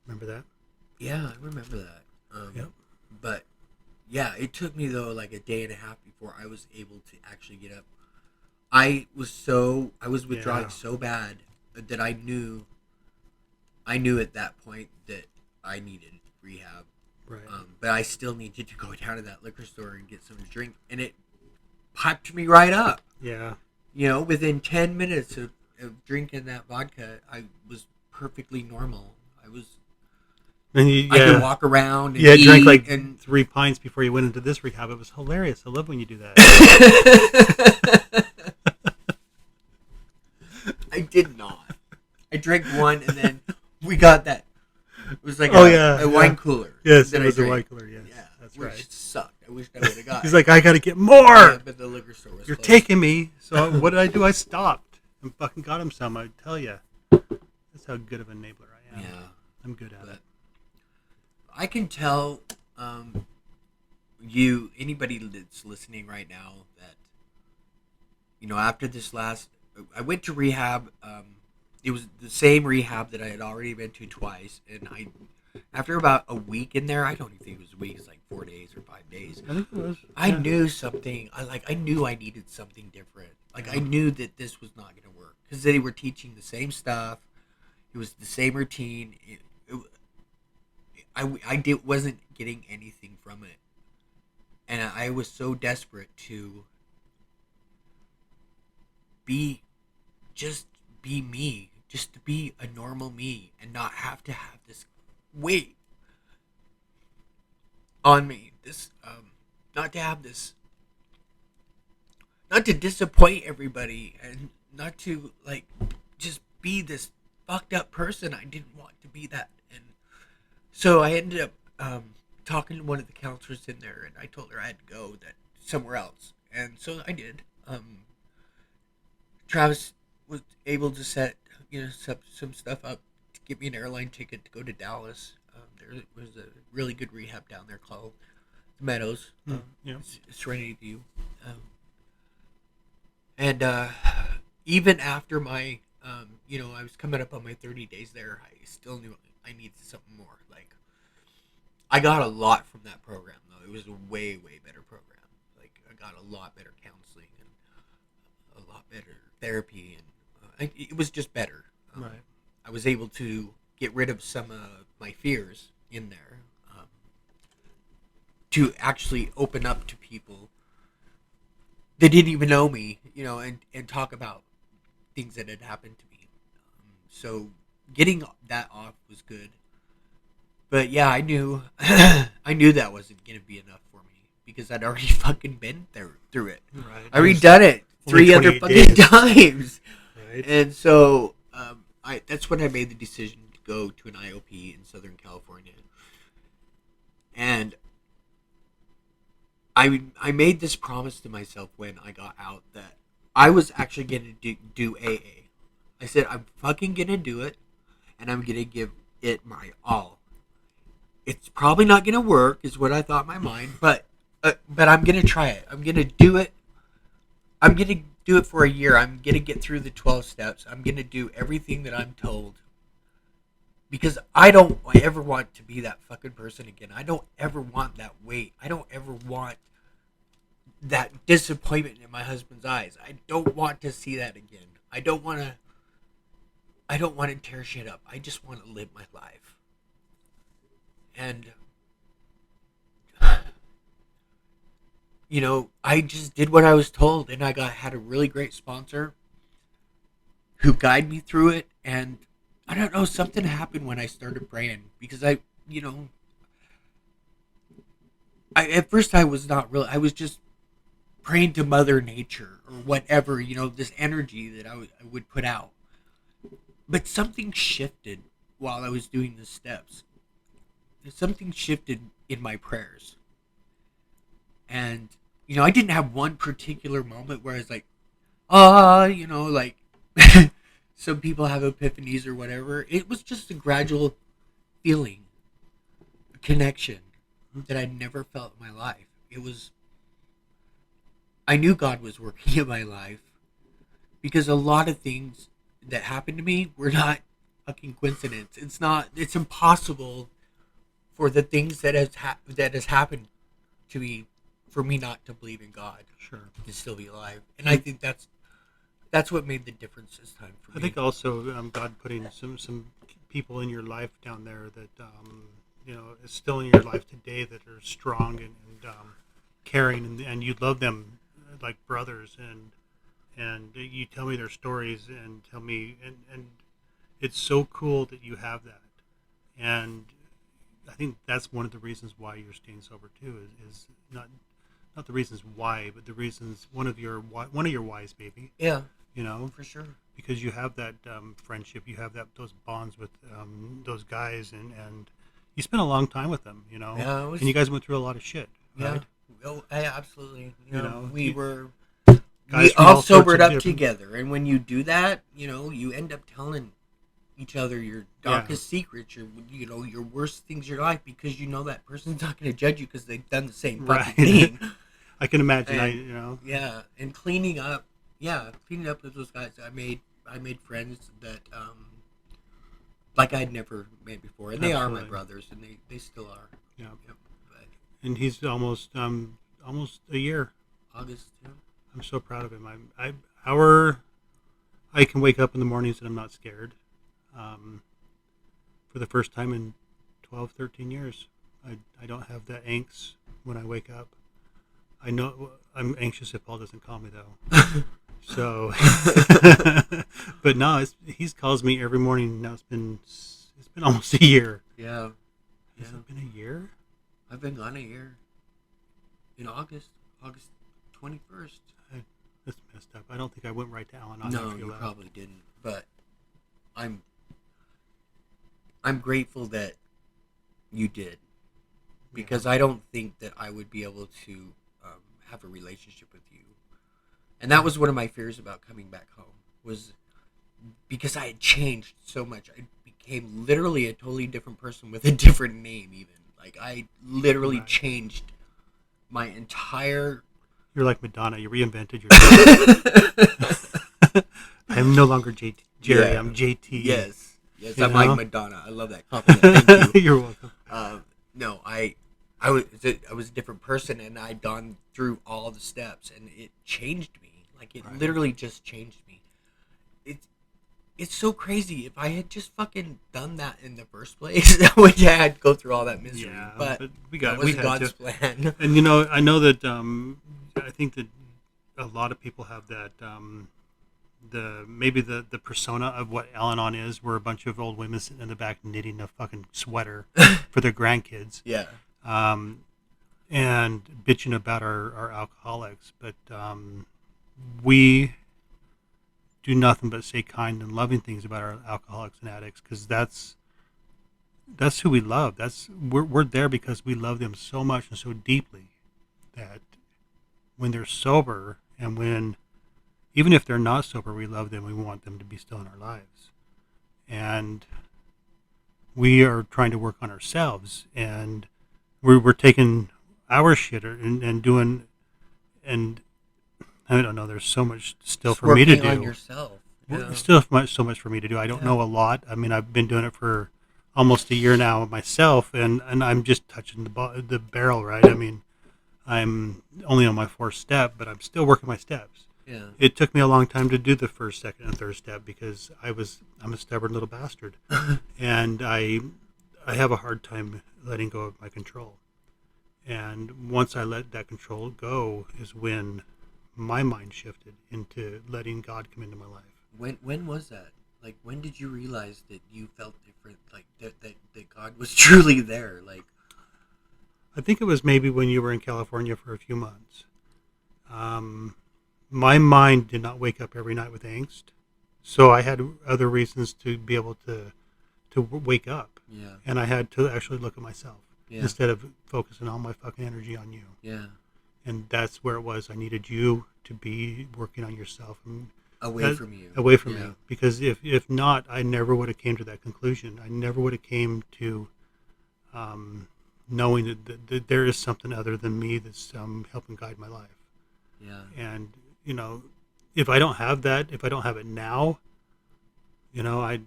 Remember that? Yeah, I remember that. Yep. But yeah, it took me though like a day and a half before I was able to actually get up. I was withdrawing so bad that I knew at that point that I needed rehab. Right. But I still needed to go down to that liquor store and get something to drink, and it piped me right up. Yeah. Within 10 minutes of drinking that vodka, I was perfectly normal. I was And you, I could walk around and eat drank like and 3 pints before you went into this rehab. It was hilarious. I love when you do that. I did not. I drank one, and then we got that. It was like a wine cooler. Yes, it was a wine cooler. Yes, yeah, that's which right. Sucked. I wish I would have got. He's like, I got to get more. Yeah, but the liquor store was You're closed. taking me. So what did I do? I stopped and fucking got him some. I tell you, that's how good of an enabler I am. Yeah, I'm good at it. I can tell anybody that's listening right now that after this last, I went to rehab. It was the same rehab that I had already been to twice, and after about a week in there, I don't even think it was a week. It's like 4 days or 5 days. I think it was. I knew something. I knew I needed something different. Like I knew that this was not going to work because they were teaching the same stuff. It was the same routine. I wasn't getting anything from it, and I was so desperate to be me, just to be a normal me, and not have to have this weight on me. This not to have this, not to disappoint everybody, and not to just be this fucked up person. I didn't want to be that. And so I ended up talking to one of the counselors in there, and I told her I had to go somewhere else, and so I did. Travis was able to set some stuff up to get me an airline ticket to go to Dallas. There was a really good rehab down there called the Meadows, Serenity View, and even after my I was coming up on my 30 days there, I still knew I needed something more. I got a lot from that program, though. It was a way, way better program. I got a lot better counseling and a lot better therapy, and it was just better. Right. I was able to get rid of some of my fears in there, to actually open up to people that didn't even know me, and talk about things that had happened to me. So getting that off was good. But yeah, I knew that wasn't going to be enough for me because I'd already fucking been through it. Right. I already done it 3 other fucking times. Right. And so that's when I made the decision to go to an IOP in Southern California. And I made this promise to myself when I got out that I was actually going to do AA. I said, I'm fucking going to do it, and I'm going to give it my all. It's probably not going to work, is what I thought in my mind, but I'm going to try it. I'm going to do it. I'm going to do it for a year. I'm going to get through the 12 steps. I'm going to do everything that I'm told. Because I don't ever want to be that fucking person again. I don't ever want that weight. I don't ever want that disappointment in my husband's eyes. I don't want to see that again. I don't want to tear shit up. I just want to live my life. And I just did what I was told, and I had a really great sponsor who guided me through it. And I don't know, something happened when I started praying, because at first I was not really, I was just praying to Mother Nature or whatever, this energy that I would put out. But something shifted while I was doing the steps. Something shifted in my prayers. And, I didn't have one particular moment where I was like, some people have epiphanies or whatever. It was just a gradual feeling, a connection that I'd never felt in my life. I knew God was working in my life because a lot of things that happened to me were not fucking coincidence. It's impossible for the things that has happened to me, for me not to believe in God. Sure. To still be alive. And I think that's what made the difference this time for me. I think also God putting some people in your life down there that is still in your life today that are strong and caring, and you love them like brothers, and you tell me their stories and tell me, and it's so cool that you have that. And I think that's one of the reasons why you're staying sober too. Is not the reasons why, but the reasons one of your whys maybe. Yeah, You know, for sure. because you have that friendship, you have those bonds with those guys, and you spent a long time with them. You know, Yeah, it was. and you guys went through a lot of shit, Yeah. right? Oh, yeah, absolutely. You know, We were. guys We from all all sorts sobered of up different. together, and when you do that, you end up telling each other your Yeah. darkest secrets, your worst things in your life, because that person's not going to judge you because they've done the same fucking Right. thing. I can imagine. And yeah, and cleaning up with those guys. I made friends that like I'd never made before, and they are my Absolutely. brothers, and they still are. Yeah. Yep. But And he's almost a year. August, yeah. I'm so proud of him. I can wake up in the mornings and I'm not scared. For the first time in 12, 13 years, I don't have that angst when I wake up. I know I'm anxious if Paul doesn't call me though. So, but no, he's calls me every morning. Now it's been almost a year. Yeah. Has it been a year? I've been gone a year. In August 21st. That's messed up. I don't think I went right to Al-Anon No, after you left. probably didn't. But I'm grateful that you did, because I don't think that I would be able to have a relationship with you. And that was one of my fears about coming back home, was because I had changed so much. I became literally a totally different person with a different name even. Like, I literally Right. changed my entire... You're like Madonna. You reinvented yourself. I am no longer JT, Jerry. Yeah. I'm JT. Yes, You I'm like know? Madonna. I love that compliment. Thank you. You're welcome. No, I was a different person, and I'd gone through all the steps, and it changed me. Like, it Right. literally just changed me. It's so crazy. If I had just fucking done that in the first place, I would have had to go through all that misery. Yeah, but we that got we wasn't had God's to. plan. And I know that I think that a lot of people have that the persona of what Al-Anon is, where a bunch of old women sitting in the back knitting a fucking sweater for their grandkids. Yeah. And bitching about our alcoholics, but we do nothing but say kind and loving things about our alcoholics and addicts, because that's who we love. We're there because we love them so much and so deeply that when they're sober, and even if they're not sober, we love them. We want them to be still in our lives, and we are trying to work on ourselves, and we're taking our shit and doing, and I don't know. There's so much still Just for me to working on do. yourself. Still so much for me to do. I don't know a lot. I mean, I've been doing it for almost a year now myself, and I'm just touching the barrel, right? I mean, I'm only on my fourth step, but I'm still working my steps. Yeah. It took me a long time to do the first, second, and third step because I'm a stubborn little bastard, and I have a hard time letting go of my control. And once I let that control go is when my mind shifted into letting God come into my life. When was that? Like, when did you realize that you felt different? Like, that God was truly there? Like, I think it was maybe when you were in California for a few months. My mind did not wake up every night with angst, so I had other reasons to be able to wake up. yeah, And I had to actually look at myself yeah, instead of focusing all my fucking energy on you. yeah. And that's where it was. I needed you to be working on yourself and Away from you. away from Yeah. me. Because if not, I never would have came to that conclusion. I never would have came to knowing that there is something other than me that's helping guide my life. Yeah. And if I don't have that, if I don't have it now, I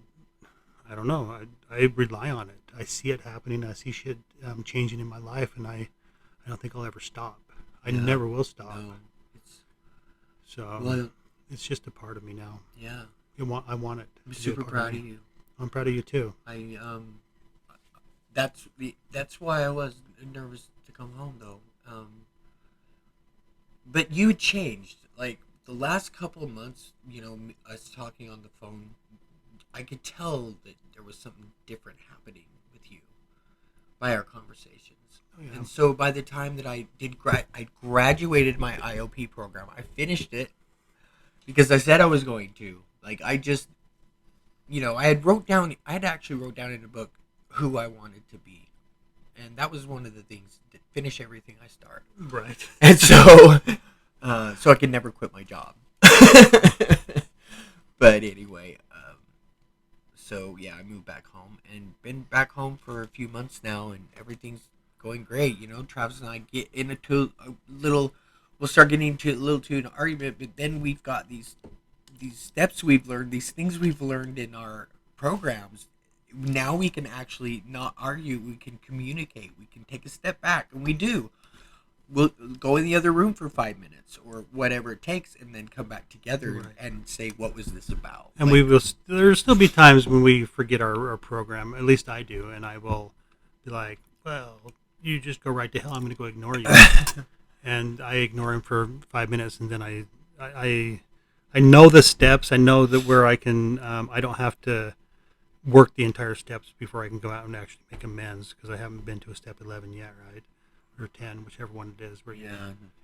don't know. I rely on it. I see it happening. I see shit changing in my life, and I don't think I'll ever stop. I Yeah. never will stop. No. It's So it's just a part of me now. yeah. I want it. I'm to be a super part proud me. of you. I'm proud of you too. That's why I was nervous to come home though. But you changed. Like, the last couple of months, us talking on the phone, I could tell that there was something different happening with you. by our conversations. Oh, yeah. And so by the time that I did, I graduated my IOP program. I finished it because I said I was going to. Like I just, I had actually wrote down in a book who I wanted to be, and that was one of the things to finish everything I start. Right. And so, so I could never quit my job. But anyway, so yeah, I moved back home and been back home for a few months now, and everything's going great. Travis and I get into a little, we'll start getting into a little to an argument, but then we've got these steps we've learned, these things we've learned in our programs. Now we can actually not argue. We can communicate. We can take a step back, and we do. We'll go in the other room for 5 minutes or whatever it takes, and then come back together and say, what was this about? And we will. There'll still be times when we forget our program. At least I do, and I will be like, "Well, you just go right to hell. I'm going to go ignore you." And I ignore him for 5 minutes, and then I know the steps. I know that where I can. I don't have to work the entire steps before I can go out and actually make amends, because I haven't been to a step 11 yet, right? Or 10, whichever one it is, where you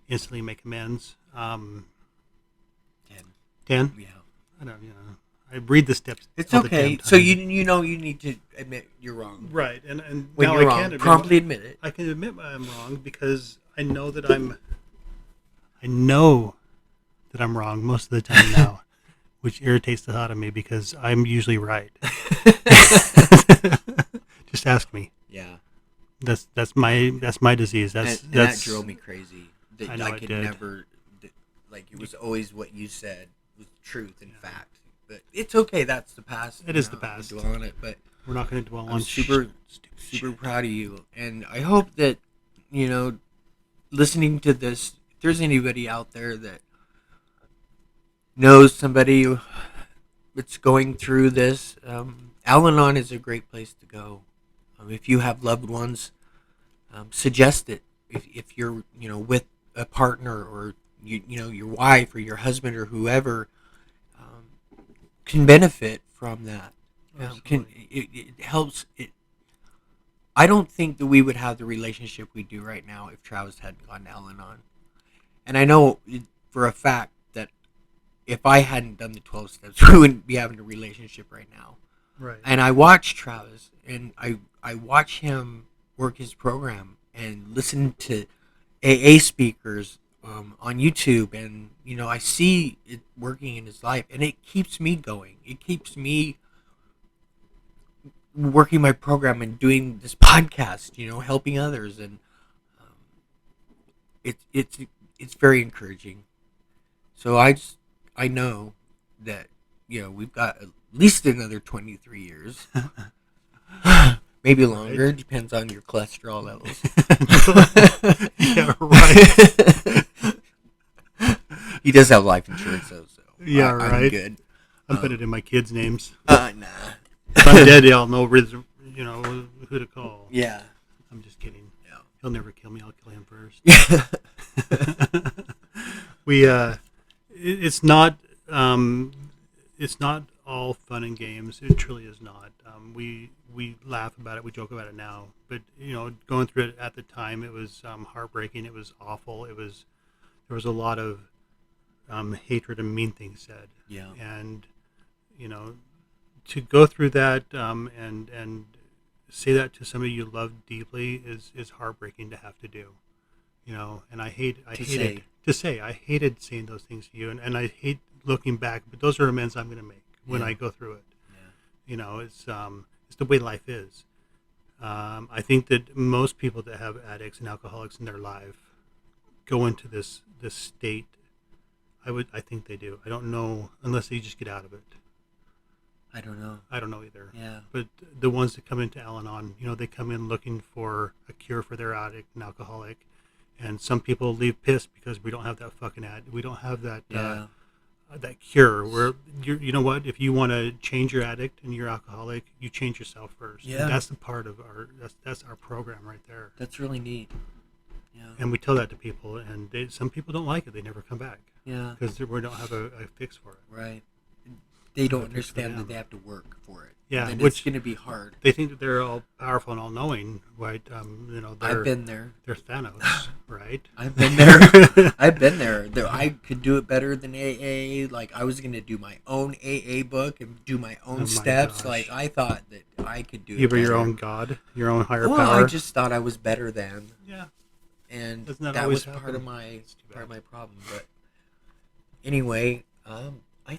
instantly make amends. 10. 10? Yeah. I don't, I read the steps. It's okay. So you need to admit you're wrong. Right. And when now you're I wrong, promptly admit it. I can admit I'm wrong because I know that I'm wrong most of the time now, which irritates the hell out of me because I'm usually right. Just ask me. Yeah. That's my disease. That drove me crazy. I know I could never, it was always what you said was truth and fact. But it's okay. That's the past. It is the past. Dwell on it, but we're not going to dwell on. I'm super proud of you, and I hope that listening to this, if there's anybody out there that knows somebody that's going through this, Al-Anon is a great place to go. If you have loved ones, suggest it. If you're with a partner, or your wife or your husband or whoever can benefit from that. It helps. I don't think that we would have the relationship we do right now if Travis hadn't gone to Al-Anon. And I know for a fact that if I hadn't done the 12 steps, we wouldn't be having a relationship right now. Right. And I watch Travis, and I watch him work his program and listen to AA speakers on YouTube, and I see it working in his life, and it keeps me going. It keeps me working my program and doing this podcast, helping others, and it's very encouraging. So I know that we've got at least another 23 years. Maybe longer. Right. Depends on your cholesterol levels. Yeah, right. He does have life insurance, though. So yeah, right. I'm good. I'm putting it in my kids' names. Nah. If I'm dead, I'll know who to call. Yeah. I'm just kidding. Yeah. He'll never kill me. I'll kill him first. It's not all fun and games. It truly is not. We laugh about it, we joke about it now, but going through it at the time, it was heartbreaking. It was awful. There was a lot of hatred and mean things said. Yeah. And to go through that and say that to somebody you love deeply is heartbreaking to have to do. And I hated saying those things to you, and I hate looking back, but those are amends I'm going to make when I go through it. Yeah. It's the way life is. I think that most people that have addicts and alcoholics in their life go into this state. I think they do. I don't know unless they just get out of it. I don't know. I don't know either. Yeah. But the ones that come into Al-Anon, they come in looking for a cure for their addict and alcoholic, and some people leave pissed because we don't have that fucking we don't have that. That cure where you know what, if you want to change your addict and your alcoholic, you change yourself first. Yeah. And that's the part of that's our program right there. That's really neat. Yeah. And we tell that to people, and some people don't like it. They never come back. Yeah. Because we don't have a fix for it. Right. they don't But it's for understand that them. they have to work for it. Yeah, then which it's going to be hard. they think that they're all powerful and all knowing, right? I've been there. They're Thanos, right? I've been there. I've been there. I could do it better than AA. Like, I was going to do my own AA book and do my own Oh my steps. gosh. Like, I thought that I could do it You were your better. own god, your own higher Well, power. I just thought I was better than. Yeah. And Doesn't that that always was part happen? of my It's too bad. problem. But anyway, I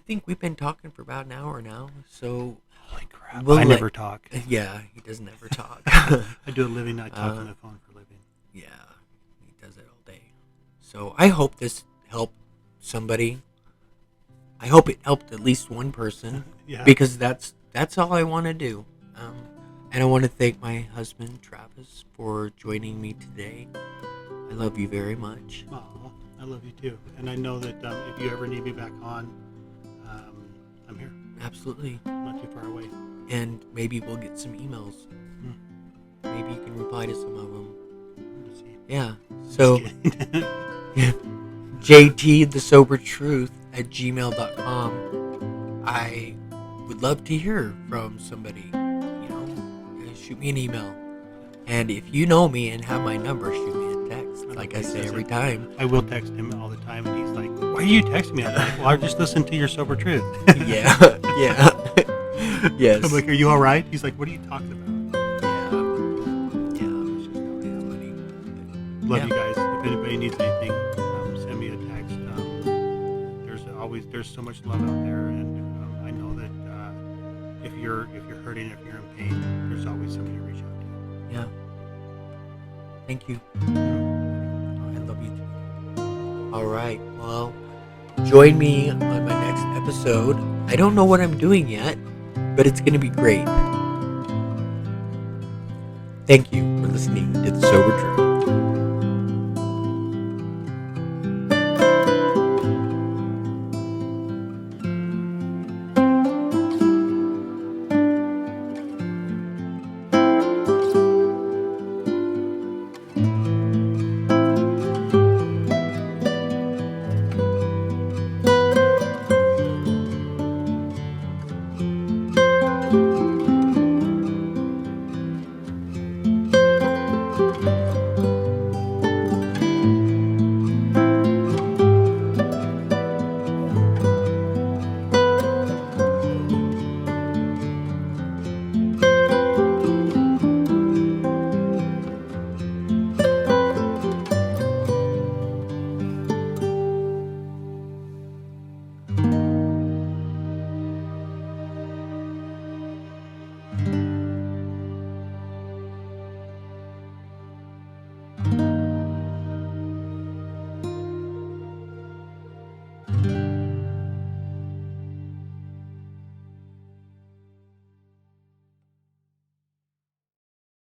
think we've been talking for about an hour now. So Holy crap! We'll I let- never talk. yeah, he doesn't ever talk. I do a living. I talk on the phone for a living. Yeah, he does it all day. So I hope this helped somebody. I hope it helped at least one person. Yeah. Because that's all I want to do. And I want to thank my husband Travis for joining me today. I love you very much. Oh, I love you too. And I know that if you ever need me back on, I'm here. Absolutely. I'm not too far away. And maybe we'll get some emails. Maybe you can reply to some of them. We'll see. Yeah. So Just kidding. jtthesobertruth@gmail.com. I would love to hear from somebody. Shoot me an email. And if you know me and have my number, shoot me a text. Like I say every time. I will text him all the time, and he's like, "Why are you texting me?" I'm like, "Well, I just listened to your sober truth." Yeah. Yes. I'm like, "Are you all right?" He's like, "What are you talking about?" Yeah. It's just always funny. Love Yeah. you guys. If anybody needs anything, send me a text. There's so much love out there, and I know that if you're hurting, if you're in pain, there's always somebody to reach out to. Yeah. Thank you. I love you too. All right. Well, join me on my next episode. I don't know what I'm doing yet, but it's going to be great. Thank you for listening to The Sober Truth.